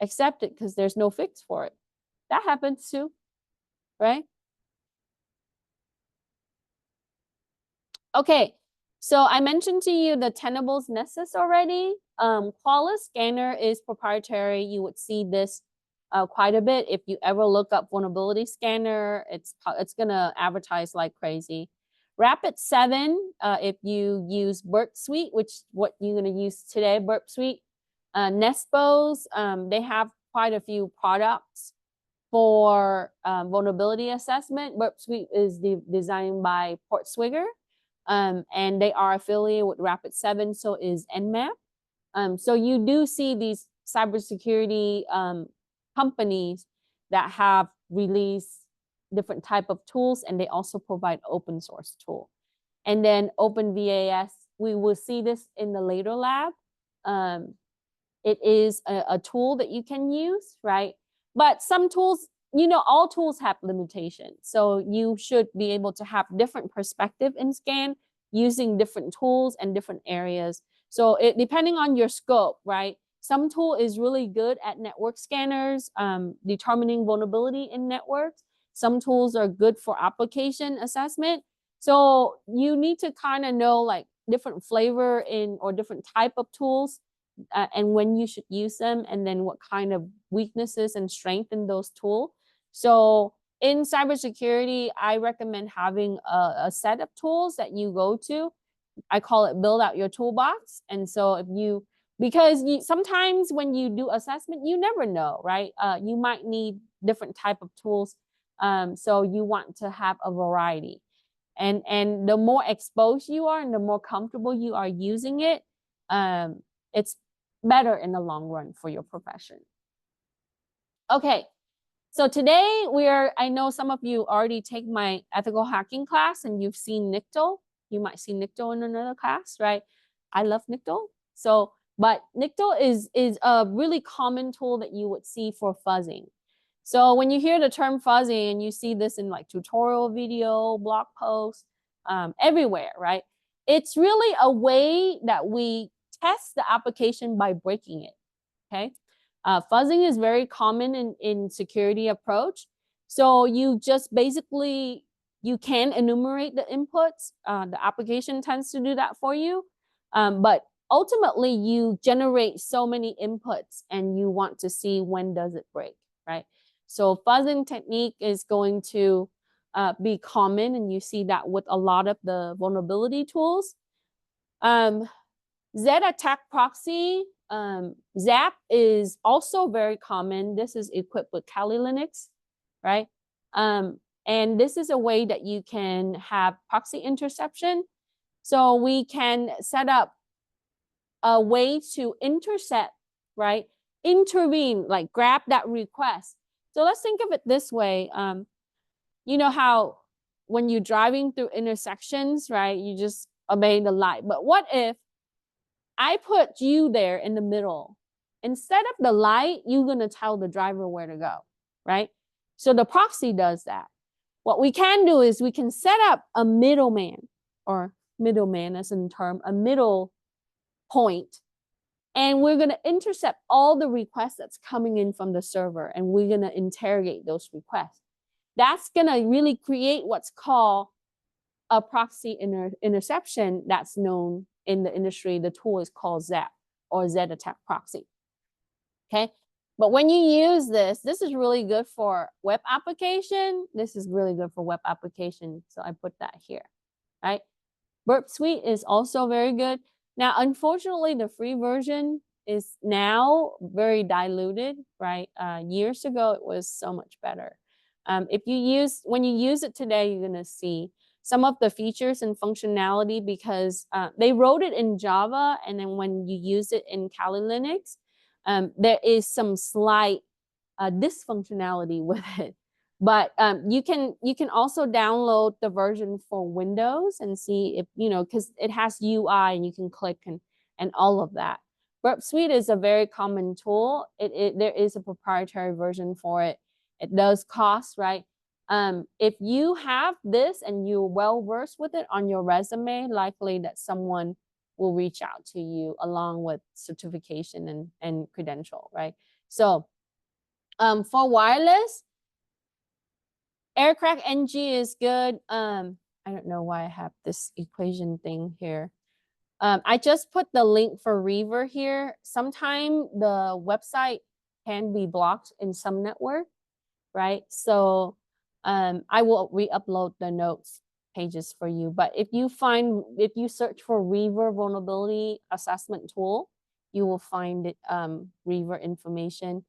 accept it because there's no fix for it. That happens too, right? Okay, so I mentioned to you the Tenables Nessus already. Qualys Scanner is proprietary. You would see this quite a bit. If you ever look up vulnerability scanner, it's gonna advertise like crazy. Rapid7, if you use Burp Suite, which what you're gonna use today, Burp Suite, Nespos, they have quite a few products for vulnerability assessment. Burp Suite is designed by Portswigger. And they are affiliated with Rapid7, so is Nmap. So you do see these cybersecurity companies that have released different type of tools, and they also provide open source tool. And then OpenVAS, we will see this in the later lab. It is a tool that you can use, right? But some tools, you know, all tools have limitations. So you should be able to have different perspective in scan using different tools and different areas. So it depending on your scope, right? Some tool is really good at network scanners, determining vulnerability in networks. Some tools are good for application assessment. So you need to kind of know like different flavor in or different type of tools and when you should use them, and then what kind of weaknesses and strength in those tools. So in cybersecurity, I recommend having a set of tools that you go to. I call it build out your toolbox. And so if you, because sometimes when you do assessment, you never know, right? You might need different type of tools. So you want to have a variety. And the more exposed you are and the more comfortable you are using it, it's better in the long run for your profession. Okay, so today I know some of you already take my ethical hacking class and you've seen NICTO. You might see NICTO in another class, right? I love NICTO. So, but NICTO is a really common tool that you would see for fuzzing. So when you hear the term fuzzy and you see this in like tutorial video, blog posts, everywhere, right? It's really a way that we test the application by breaking it, okay? Fuzzing is very common in security approach. So you just basically, you can enumerate the inputs. The application tends to do that for you. But ultimately you generate so many inputs and you want to see when does it break, right? So fuzzing technique is going to be common, and you see that with a lot of the vulnerability tools. Z attack proxy, ZAP is also very common. This is equipped with Kali Linux, right? And this is a way that you can have proxy interception. So we can set up a way to intercept, right? Intervene, like grab that request. So let's think of it this way. You know how when you're driving through intersections, right? You just obey the light. But what if I put you there in the middle? Instead of the light, you're gonna tell the driver where to go, right? So the proxy does that. What we can do is we can set up a middleman, or middleman as in term, a middle point, and we're gonna intercept all the requests that's coming in from the server, and we're gonna interrogate those requests. That's gonna really create what's called a proxy interception that's known in the industry. The tool is called ZAP, or Z attack proxy. Okay, but when you use this is really good for web application. This is really good for web application. So I put that here, right? Burp Suite is also very good. Now, unfortunately, the free version is now very diluted, right? Years ago, it was so much better. When you use it today, you're gonna see some of the features and functionality, because they wrote it in Java, and then when you use it in Kali Linux, there is some slight dysfunctionality with it. But you can also download the version for Windows and see if, because it has UI and you can click and all of that. Burp Suite is a very common tool. There is a proprietary version for it. It does cost, right? If you have this and you're well versed with it on your resume, likely that someone will reach out to you along with certification and credential, right? So for wireless, Aircrack NG is good. I don't know why I have this equation thing here. I just put the link for Reaver here. Sometime the website can be blocked in some network, right? So I will re-upload the notes pages for you. But if you search for Reaver vulnerability assessment tool, you will find it, Reaver information.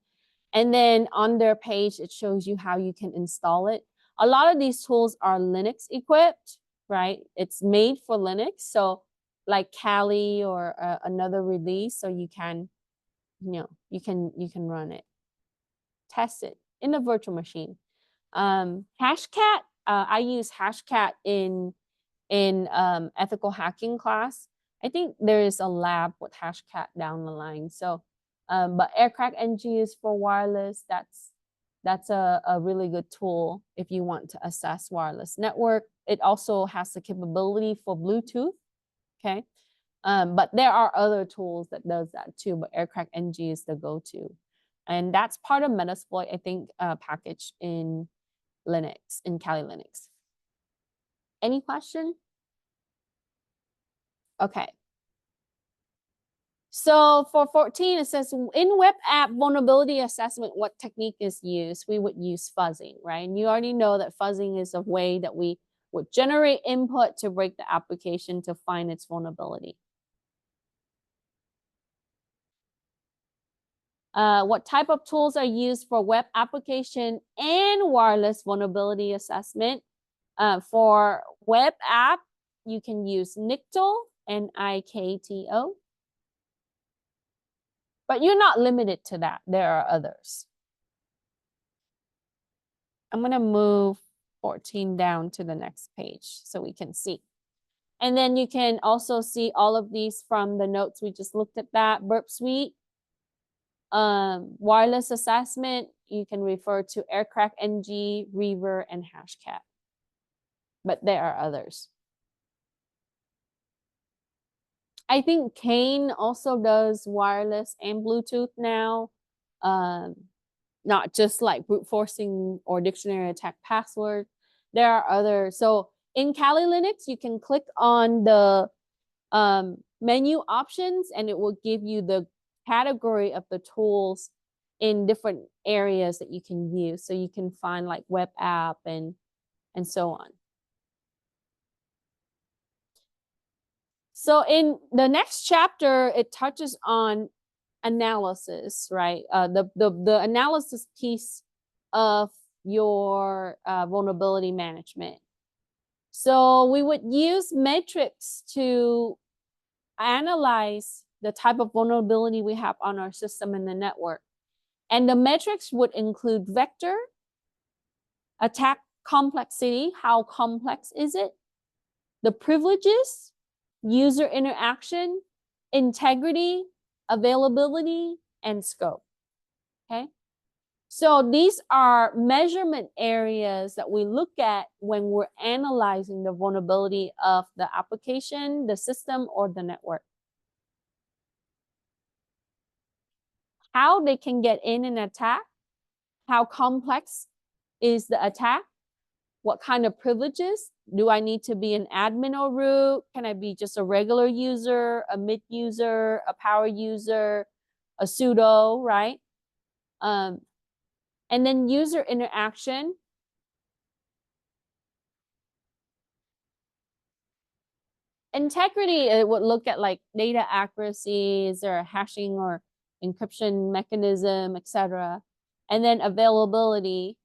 And then on their page, it shows you how you can install it. A lot of these tools are Linux equipped, right? It's made for Linux. So like Kali or another release, so you can, you can run it, test it in a virtual machine. Hashcat, I use Hashcat in ethical hacking class. I think there is a lab with Hashcat down the line. So, but Aircrack NG is for wireless. That's a really good tool if you want to assess wireless network. It also has the capability for Bluetooth, okay? But there are other tools that does that too, but Aircrack NG is the go-to. And that's part of Metasploit, I think, packaged in Linux, in Kali Linux. Any question? Okay. So for 14, it says, in web app vulnerability assessment, what technique is used? We would use fuzzing, right? And you already know that fuzzing is a way that we would generate input to break the application to find its vulnerability. What type of tools are used for web application and wireless vulnerability assessment? For web app, you can use NIKTO, N-I-K-T-O. But you're not limited to that. There are others. I'm going to move 14 down to the next page so we can see. And then you can also see all of these from the notes. We just looked at that. Burp Suite, wireless assessment. you can refer to Aircraft NG, Reaver, and Hashcat. But there are others. I think Kane also does wireless and Bluetooth now. Not just like brute forcing or dictionary attack password. There are others. So in Kali Linux, you can click on the menu options and it will give you the category of the tools in different areas that you can use. So you can find like web app and so on. So in the next chapter, it touches on analysis, right? The analysis piece of your vulnerability management. So we would use metrics to analyze the type of vulnerability we have on our system and the network. And the metrics would include vector, attack complexity, how complex is it, the privileges, user interaction, integrity, availability, and scope. Okay. So these are measurement areas that we look at when we're analyzing the vulnerability of the application, the system, or the network. How they can get in and attack, how complex is the attack, what kind of privileges, do I need to be an admin or root, can I be just a regular user, a mid user, a power user, a sudo, right? And then user interaction. Integrity, it would look at like data accuracy, is there a hashing or encryption mechanism, etc. And then availability.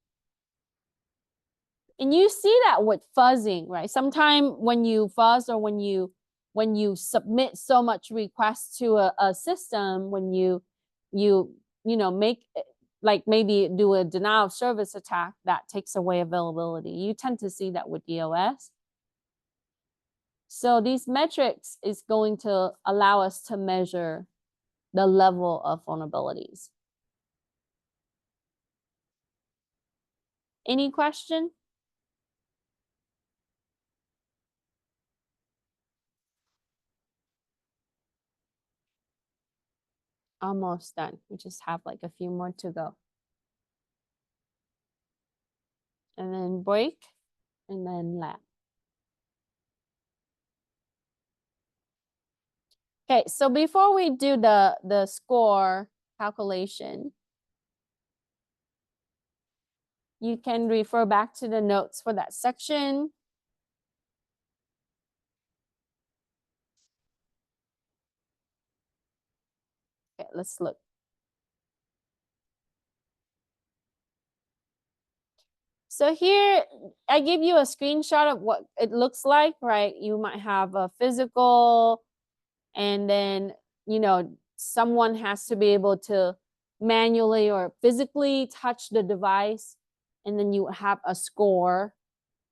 And you see that with fuzzing, right? Sometimes when you fuzz or when you submit so much requests to a system, when you know make like maybe do a denial of service attack that takes away availability. You tend to see that with DOS. So these metrics is going to allow us to measure the level of vulnerabilities. Any question? Almost done. We just have like a few more to go. And then break, and then lab. Okay, so before we do the score calculation, you can refer back to the notes for that section. Okay, let's look. So here, I give you a screenshot of what it looks like, right? You might have a physical, and then, you know, someone has to be able to manually or physically touch the device, and then you have a score.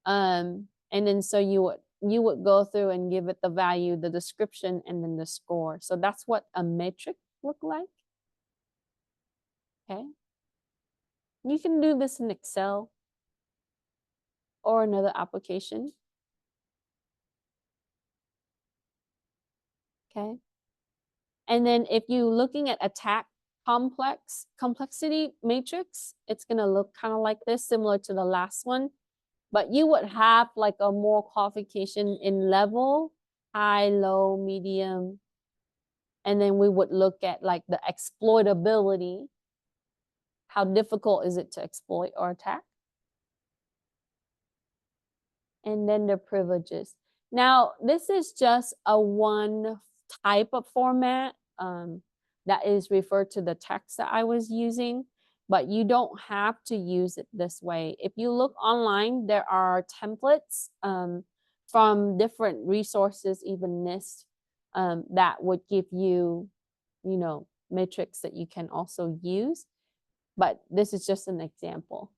And then so you would go through and give it the value, the description, and then the score. So that's what a metric look like. Okay. You can do this in Excel or another application. Okay. And then if you're looking at attack complexity matrix, it's going to look kind of like this, similar to the last one. But you would have like a more qualification in level, high, low, medium. And then we would look at like the exploitability. How difficult is it to exploit or attack? And then the privileges. Now, this is just a one type of format that is referred to the text that I was using, but you don't have to use it this way. If you look online, there are templates from different resources, even NIST, that would give you, you know, metrics that you can also use. But this is just an example.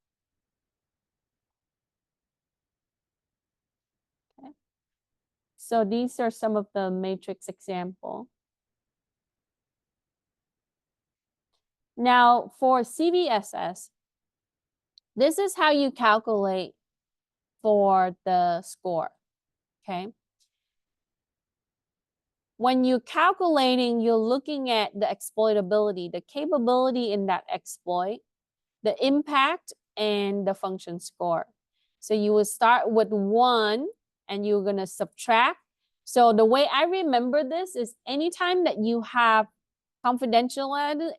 Okay. So these are some of the matrix example. Now for CVSS, This is how you calculate for the score, okay? When you're calculating, you're looking at the exploitability, the capability in that exploit, the impact, and the function score. So you will start with 1 and you're going to subtract. So the way I remember this is anytime that you have confidentiality,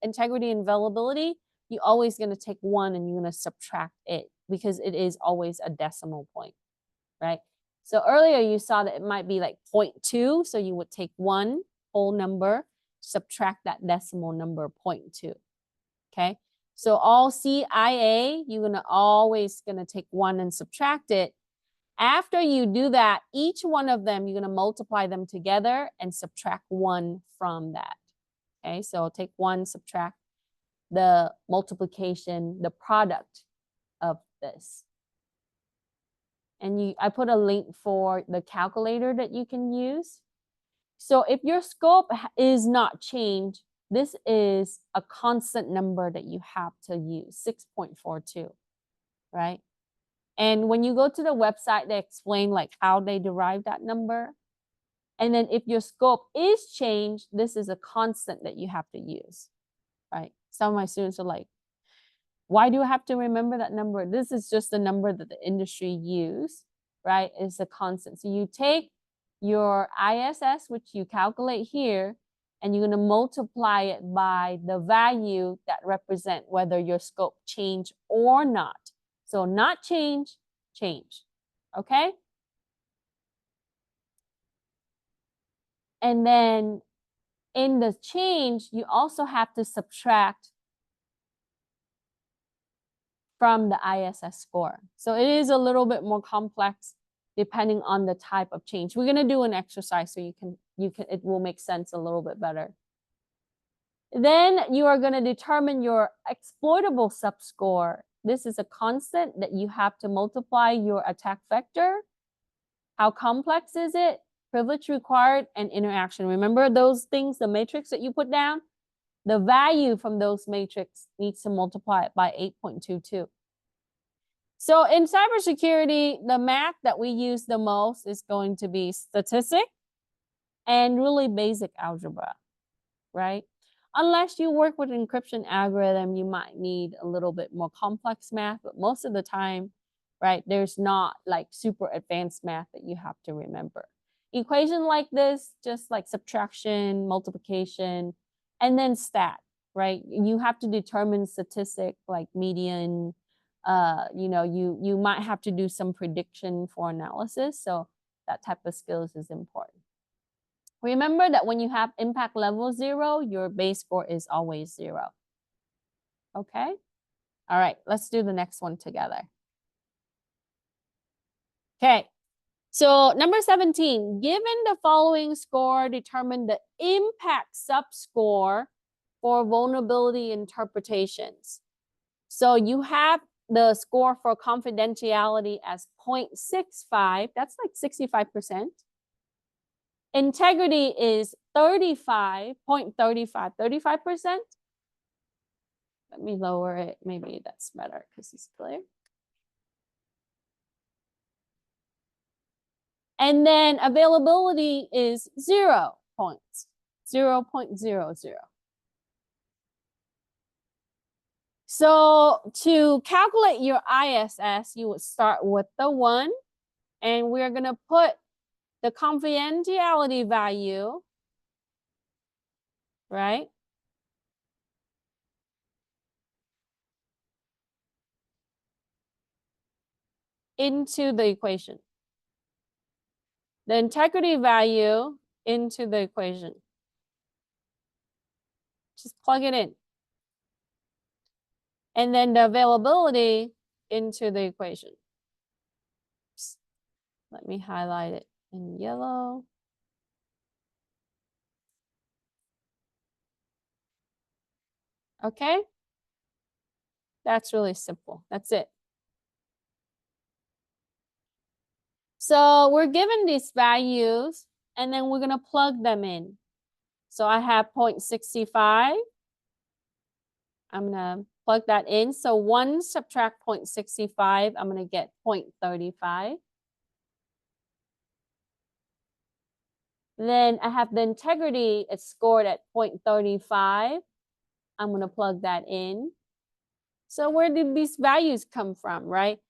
integrity, and availability, you're always going to take 1 and you're going to subtract it because it is always a decimal point, right? So earlier you saw that it might be like 0.2. So you would take 1 whole number, subtract that decimal number 0.2. Okay. So all CIA, you're always gonna take 1 and subtract it. After you do that, each one of them, you're gonna multiply them together and subtract 1 from that. Okay, so take 1, subtract the multiplication, the product of this. And I put a link for the calculator that you can use. So if your scope is not changed, this is a constant number that you have to use, 6.42, right? And when you go to the website, they explain like how they derive that number. And then if your scope is changed, this is a constant that you have to use, right? Some of my students are like, why do I have to remember that number? This is just the number that the industry use, right? It's a constant. So you take your ISS, which you calculate here, and you're going to multiply it by the value that represent whether your scope change or not. So not change, change, okay? And then in the change, you also have to subtract from the ISS score. So it is a little bit more complex depending on the type of change. We're going to do an exercise so it will make sense a little bit better. Then you are going to determine your exploitable subscore. This is a constant that you have to multiply your attack vector. How complex is it? Privilege required and interaction. Remember those things, the matrix that you put down? The value from those matrix needs to multiply it by 8.22. So in cybersecurity, the math that we use the most is going to be statistic and really basic algebra, right? Unless you work with encryption algorithm, you might need a little bit more complex math, but most of the time, right, there's not like super advanced math that you have to remember. Equation like this, just like subtraction, multiplication, and then stat, right? You have to determine statistic like median. You might have to do some prediction for analysis. So that type of skills is important. Remember that when you have impact level 0, your base score is always 0. Okay? All right, let's do the next one together. Okay, so number 17, given the following score, determine the impact subscore for vulnerability interpretations. So you have the score for confidentiality as 0.65, that's like 65%. Integrity is 35%. Let me lower it. Maybe that's better because it's clear. And then availability is 0 points, 0.00. So to calculate your ISS, you would start with the 1, and we're going to put the confidentiality value, right? Into the equation. The integrity value into the equation. Just plug it in. And then the availability into the equation. Let me highlight it in yellow. Okay? That's really simple. That's it. So we're given these values, and then we're going to plug them in. So I have 0.65. I'm going to plug that in. So 1 subtract 0.65, I'm going to get 0.35. Then I have the integrity, it's scored at 0.35. I'm going to plug that in. So where did these values come from, right?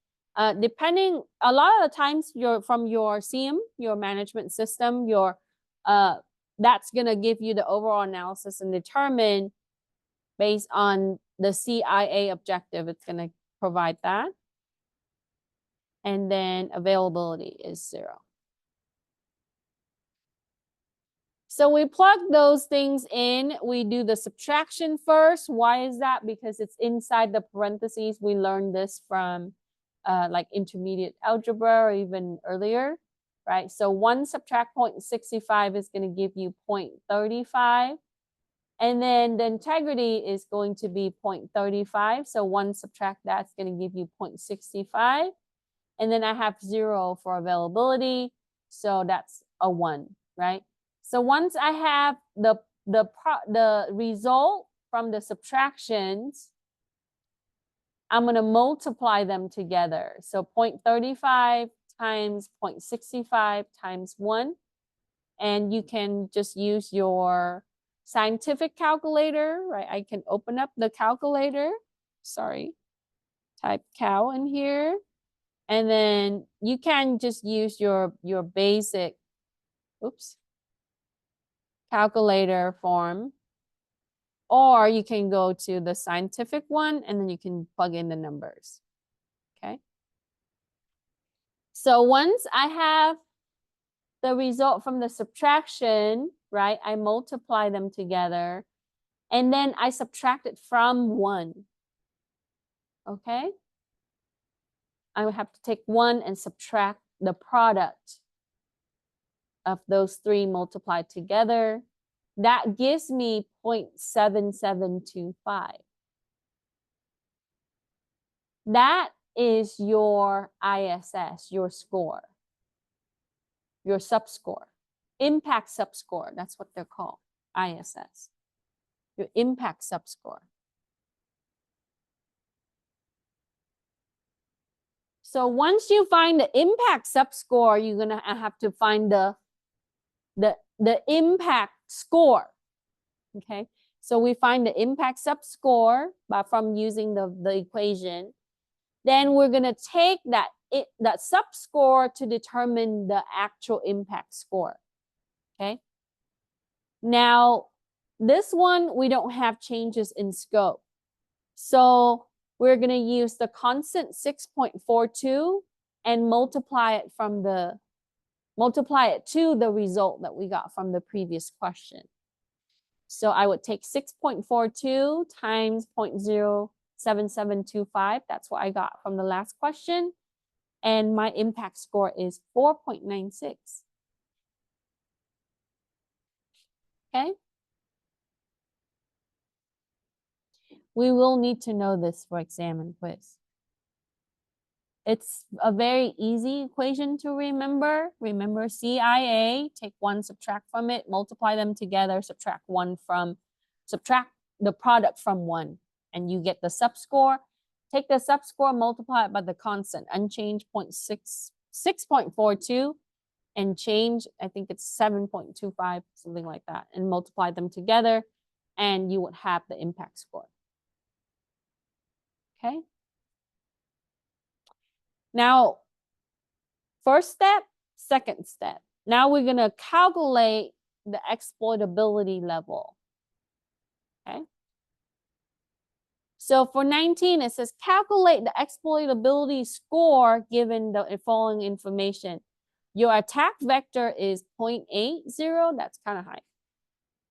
Depending, a lot of the times from your SIEM, your management system, that's going to give you the overall analysis and determine based on the CIA objective, it's going to provide that. And then availability is 0. So we plug those things in. We do the subtraction first. Why is that? Because it's inside the parentheses. We learned this from like intermediate algebra or even earlier, right? So 1 subtract 0.65 is going to give you 0.35. And then the integrity is going to be 0.35. So 1 subtract that's going to give you 0.65. And then I have 0 for availability. So that's a 1, right? So once I have the result from the subtractions, I'm going to multiply them together. So 0.35 times 0.65 times 1. And you can just use your scientific calculator, right? I can open up the calculator. Sorry. Type cal in here. And then you can just use your basic, calculator form. Or you can go to the scientific one and then you can plug in the numbers. Okay. So once I have the result from the subtraction, right, I multiply them together and then I subtract it from 1. Okay. I would have to take 1 and subtract the product of those 3 multiplied together. That gives me 0.7725. That is your ISS, your score, your subscore, impact subscore. That's what they're called, ISS, your impact subscore. So once you find the impact subscore, you're going to have to find the impact score. Okay, so we find the impact subscore from using the equation. Then we're going to take that subscore to determine the actual impact score. Okay, now this one we don't have changes in scope, so we're going to use the constant 6.42 and multiply it to the result that we got from the previous question. So I would take 6.42 times 0.07725. That's what I got from the last question. And my impact score is 4.96. Okay. We will need to know this for exam and quiz. It's a very easy equation to remember. Remember CIA, take 1, subtract from it, multiply them together, subtract the product from 1, and you get the subscore. Take the subscore, multiply it by the constant, unchanged 6.42, and change, I think it's 7.25, something like that, and multiply them together, and you would have the impact score. Okay. Now, first step, second step. Now we're going to calculate the exploitability level. Okay. So for 19, it says calculate the exploitability score given the following information. Your attack vector is 0.80. That's kind of high.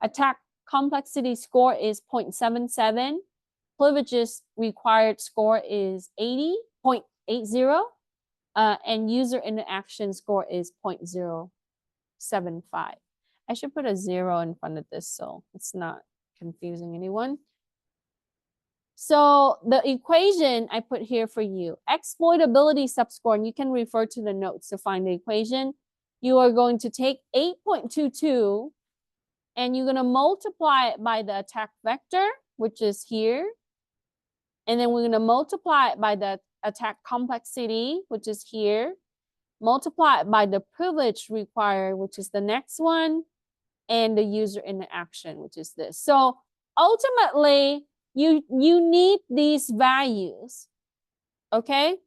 Attack complexity score is 0.77. Privileges required score is 0.80. And user interaction score is 0.075. I should put a 0 in front of this so it's not confusing anyone. So the equation I put here for you, exploitability subscore, and you can refer to the notes to find the equation. You are going to take 8.22 and you're going to multiply it by the attack vector, which is here. And then we're going to multiply it by the attack complexity, which is here. Multiply it by the privilege required, which is the next one, and the user interaction, which is this. So ultimately, you need these values, okay?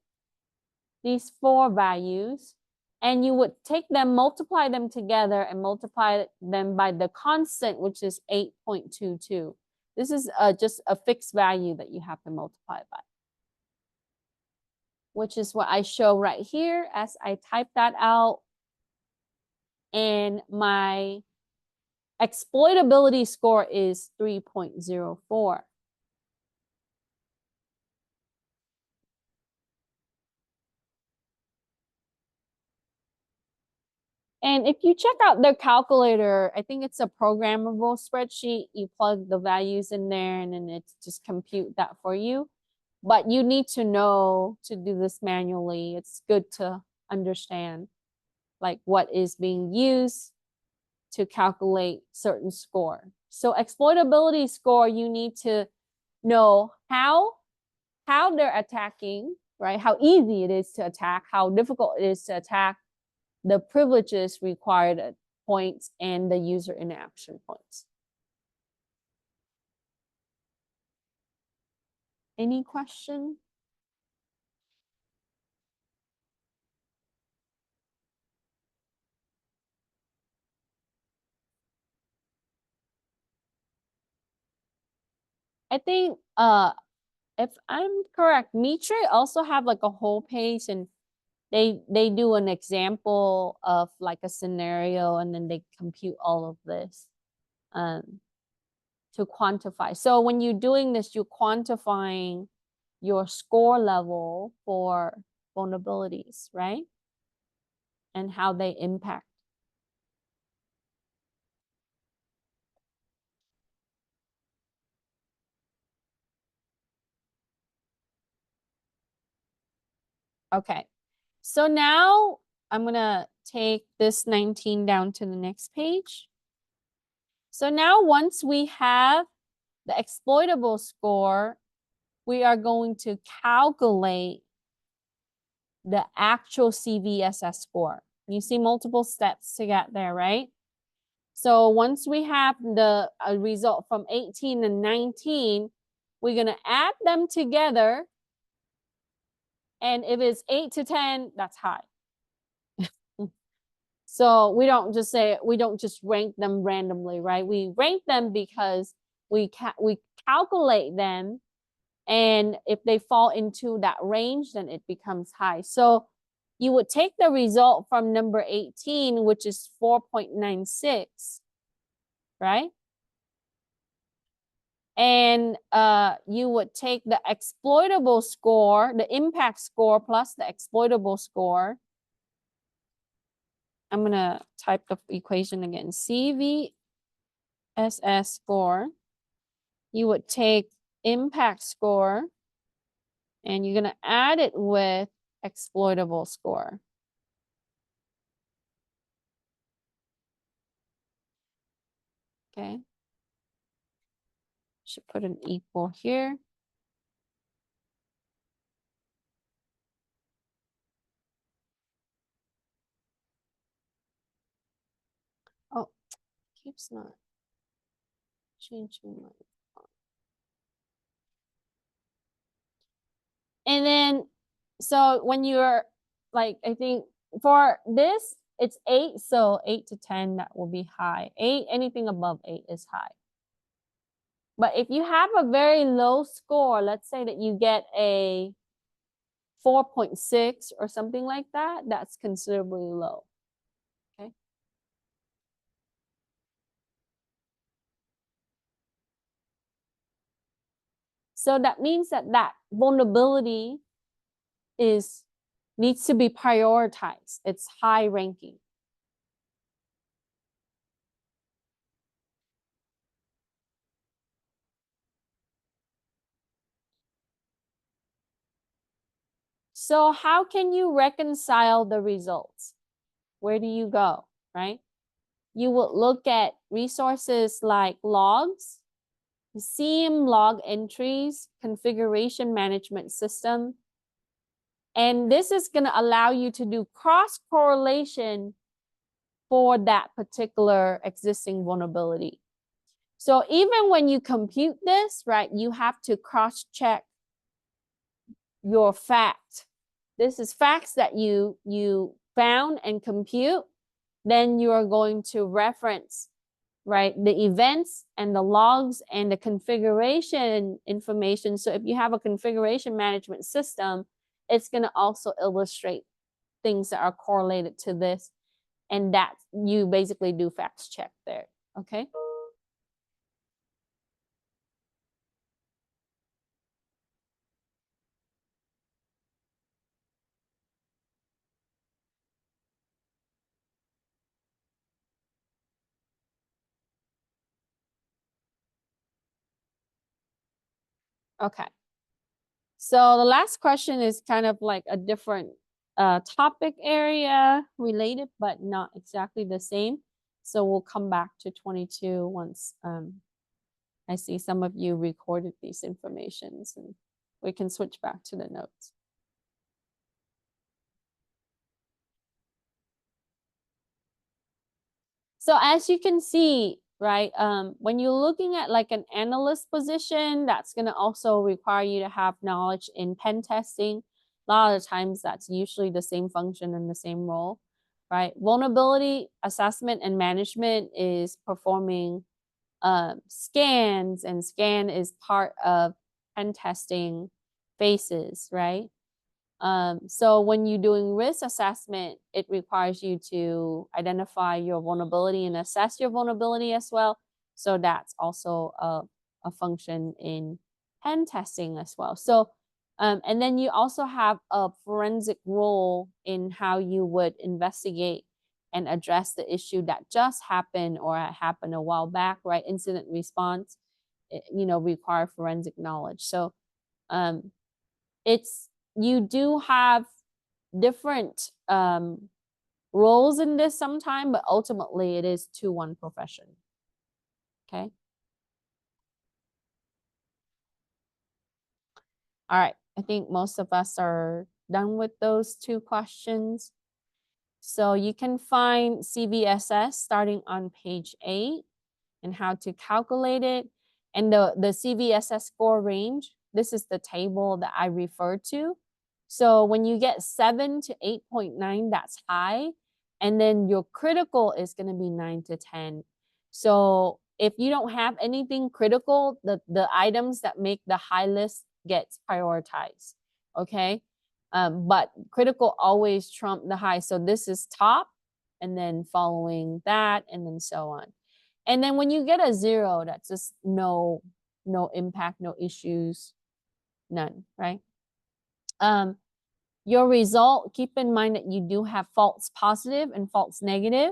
These 4 values, and you would take them, multiply them together, and multiply them by the constant, which is 8.22. This is just a fixed value that you have to multiply by, which is what I show right here as I type that out. And my exploitability score is 3.04. And if you check out their calculator, I think it's a programmable spreadsheet. You plug the values in there and then it's just compute that for you. But you need to know to do this manually. It's good to understand like what is being used to calculate certain score. So exploitability score, you need to know how they're attacking, right? How easy it is to attack, how difficult it is to attack, the privileges required at points, and the user interaction points. Any question? I think if I'm correct, Mitre also have like a whole page, and they do an example of like a scenario, and then they compute all of this to quantify. So when you're doing this, you're quantifying your score level for vulnerabilities, right? And how they impact. Okay, so now I'm gonna take this 19 down to the next page. So now once we have the exploitable score, we are going to calculate the actual CVSS score. You see multiple steps to get there, right? So once we have the result from 18 and 19, we're gonna add them together. And if it's 8 to 10, that's high. So we don't just rank them randomly, right? We rank them because we calculate them, and if they fall into that range, then it becomes high. So you would take the result from number 18, which is 4.96, right? And you would take the exploitable score, the impact score plus the exploitable score. I'm going to type the equation again. CVSS score. You would take impact score, and you're going to add it with exploitable score. Okay. Should put an equal here. Oh, keeps not changing my. And then, so when you're like, I think for this, it's 8. So 8 to 10, that will be high. 8, anything above 8 is high. But if you have a very low score, let's say that you get a 4.6 or something like that, that's considerably low. Okay. So that means that that vulnerability needs to be prioritized. It's high ranking. So how can you reconcile the results? Where do you go, right? You would look at resources like logs, seam log entries, configuration management system. And this is going to allow you to do cross correlation for that particular existing vulnerability. So even when you compute this, right, you have to cross check your fact. This is facts that you found and compute. Then you are going to reference, right, the events and the logs and the configuration information. So if you have a configuration management system, it's going to also illustrate things that are correlated to this, and that you basically do facts check there. Okay. Okay. So the last question is kind of like a different topic area related, but not exactly the same. So we'll come back to 22 once I see some of you recorded these informations, and we can switch back to the notes. So as you can see, right, when you're looking at like an analyst position, that's going to also require you to have knowledge in pen testing. A lot of times that's usually the same function and the same role, right? Vulnerability assessment and management is performing scans, and scan is part of pen testing phases, right? So when you're doing risk assessment, it requires you to identify your vulnerability and assess your vulnerability as well. So that's also a function in pen testing as well. So, and then you also have a forensic role in how you would investigate and address the issue that just happened or happened a while back, right? Incident response, require forensic knowledge. So, you do have different roles in this sometime, but ultimately it is 2-1 profession. Okay. All right. I think most of us are done with those 2 questions. So you can find CVSS starting on page 8 and how to calculate it. And the CVSS score range, this is the table that I referred to. So when you get 7 to 8.9, that's high. And then your critical is going to be 9 to 10. So if you don't have anything critical, the items that make the high list gets prioritized. Okay. But critical always trump the high. So this is top, and then following that, and then so on. And then when you get a 0, that's just no impact, no issues, none, right? Your result, keep in mind that you do have false positive and false negative,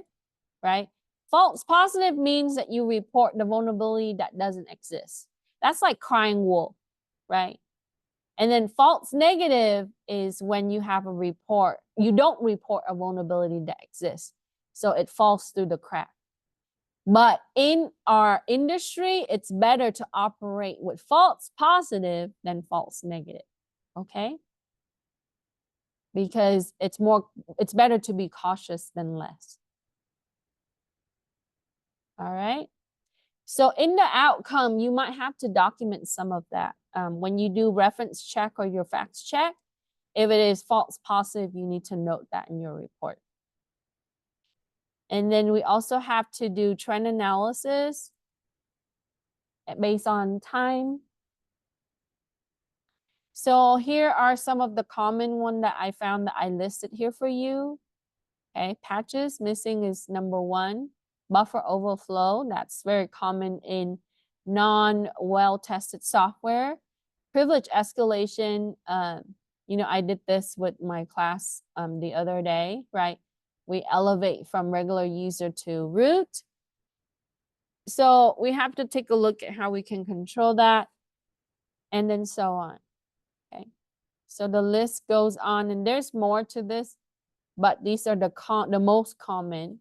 right? False positive means that you report the vulnerability that doesn't exist. That's like crying wolf, right? And then false negative is when you have a report, you don't report a vulnerability that exists. So it falls through the crack. But in our industry, it's better to operate with false positive than false negative, okay? Because it's better to be cautious than less. All right. So in the outcome, you might have to document some of that. When you do reference check or your facts check, if it is false positive, you need to note that in your report. And then we also have to do trend analysis based on time. So here are some of the common one that I found that I listed here for you. Okay, patches missing is number 1. Buffer overflow, that's very common in non-well-tested software. Privilege escalation, I did this with my class the other day, right? We elevate from regular user to root. So we have to take a look at how we can control that, and then so on. Okay, so the list goes on, and there's more to this, but these are the most common.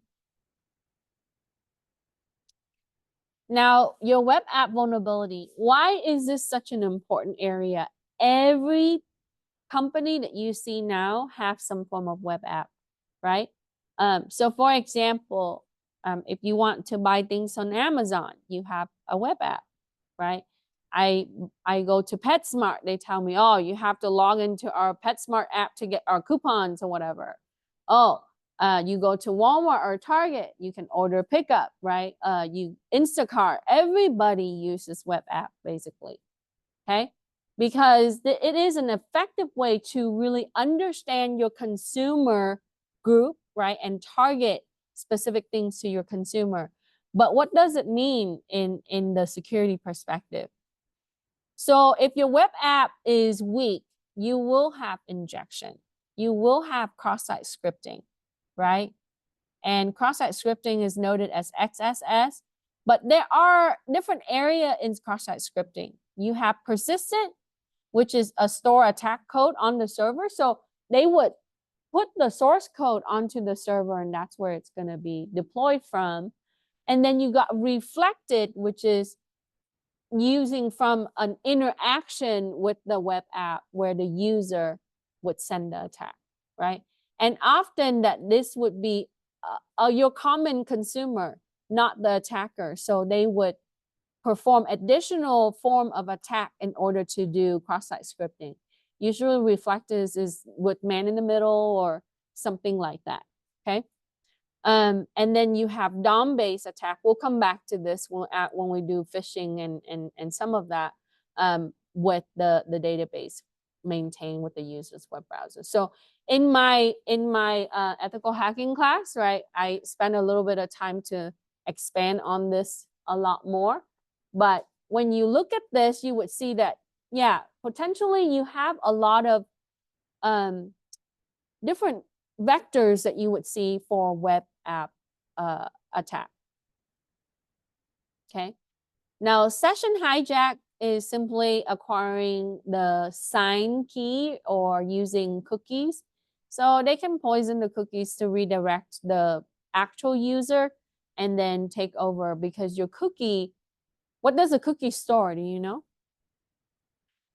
Now, your web app vulnerability. Why is this such an important area? Every company that you see now have some form of web app, right? So for example, if you want to buy things on Amazon, you have a web app, right? I go to PetSmart, they tell me, oh, you have to log into our PetSmart app to get our coupons or whatever. Oh, you go to Walmart or Target, you can order pickup, right? You Instacart, everybody uses web app basically, okay? Because it is an effective way to really understand your consumer group, right? And target specific things to your consumer. But what does it mean in the security perspective? So if your web app is weak, you will have injection. You will have cross-site scripting, right? And cross-site scripting is noted as XSS, but there are different areas in cross-site scripting. You have persistent, which is a store attack code on the server. So they would put the source code onto the server, and that's where it's going to be deployed from. And then you got reflected, which is using from an interaction with the web app where the user would send the attack, right? And often that this would be your common consumer, not the attacker. So they would perform additional form of attack in order to do cross-site scripting. Usually reflectors is with man in the middle or something like that, okay? And then you have DOM-based attack. We'll come back to this when we do phishing and some of that with the database maintained with the user's web browser. So in my ethical hacking class, right, I spent a little bit of time to expand on this a lot more. But when you look at this, you would see that, yeah, potentially you have a lot of different vectors that you would see for web app attack. Okay. Now, session hijack is simply acquiring the sign key or using cookies. So they can poison the cookies to redirect the actual user and then take over, because your cookie, what does a cookie store? Do you know?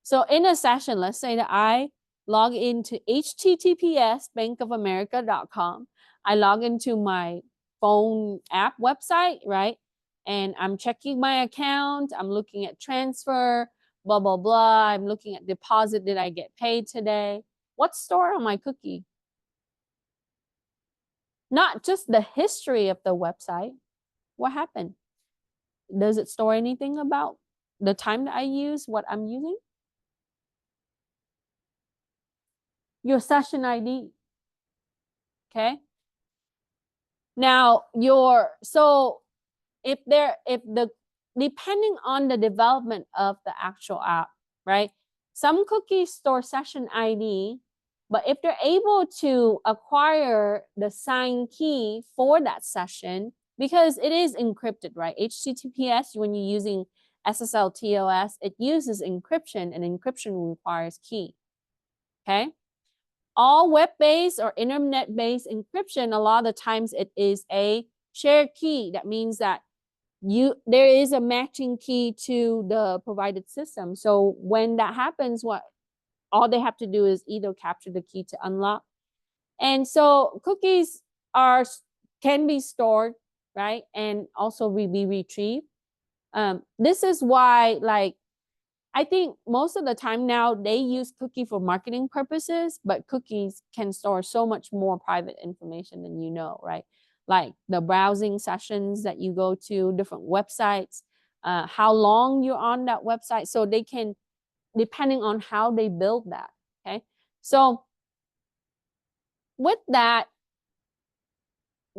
So in a session, let's say that I log into https bankofamerica.com. I log into my phone app website, right? And I'm checking my account. I'm looking at transfer, blah, blah, blah. I'm looking at deposit. Did I get paid today? What's stored on my cookie? Not just the history of the website. What happened? Does it store anything about the time that I use, what I'm using? Your session ID. Okay. Now so if depending on the development of the actual app, right? Some cookies store session ID, but if they're able to acquire the sign key for that session, because it is encrypted, right? HTTPS, when you're using SSL TOS, it uses encryption, and encryption requires key, okay? All web-based or internet-based encryption, a lot of the times it is a shared key. That means that there is a matching key to the provided system. So when that happens, all they have to do is either capture the key to unlock. And so cookies can be stored, right? And also be retrieved. This is why, like, I think most of the time now they use cookie for marketing purposes, but cookies can store so much more private information than you know, right? Like the browsing sessions that you go to, different websites, how long you're on that website. So they can, depending on how they build that, okay? So with that,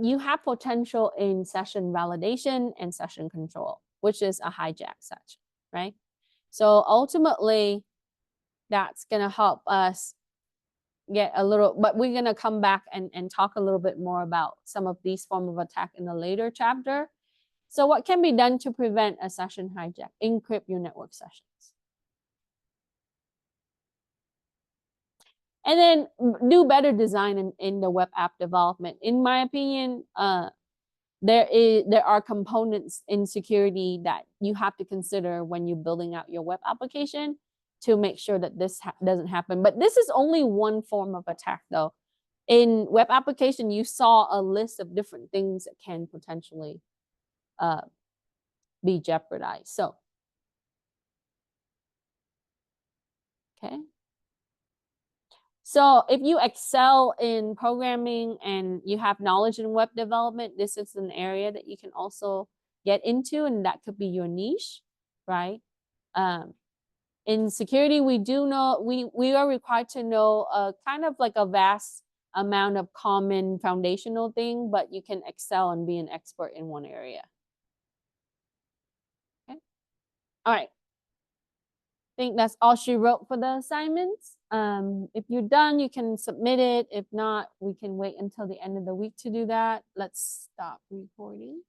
you have potential in session validation and session control, which is a hijack session, right? So ultimately, that's going to help us get a little, but we're going to come back and talk a little bit more about some of these forms of attack in a later chapter. So what can be done to prevent a session hijack? Encrypt your network sessions. And then do better design in the web app development. In my opinion, there are components in security that you have to consider when you're building out your web application to make sure that this doesn't happen. But this is only one form of attack though. In web application, you saw a list of different things that can potentially be jeopardized. So, okay. So if you excel in programming and you have knowledge in web development, this is an area that you can also get into, and that could be your niche, right? In security, we do know, we are required to know kind of like a vast amount of common foundational thing, but you can excel and be an expert in one area. Okay. All right. I think that's all she wrote for the assignments. If you're done, you can submit it. If not, we can wait until the end of the week to do that. Let's stop recording.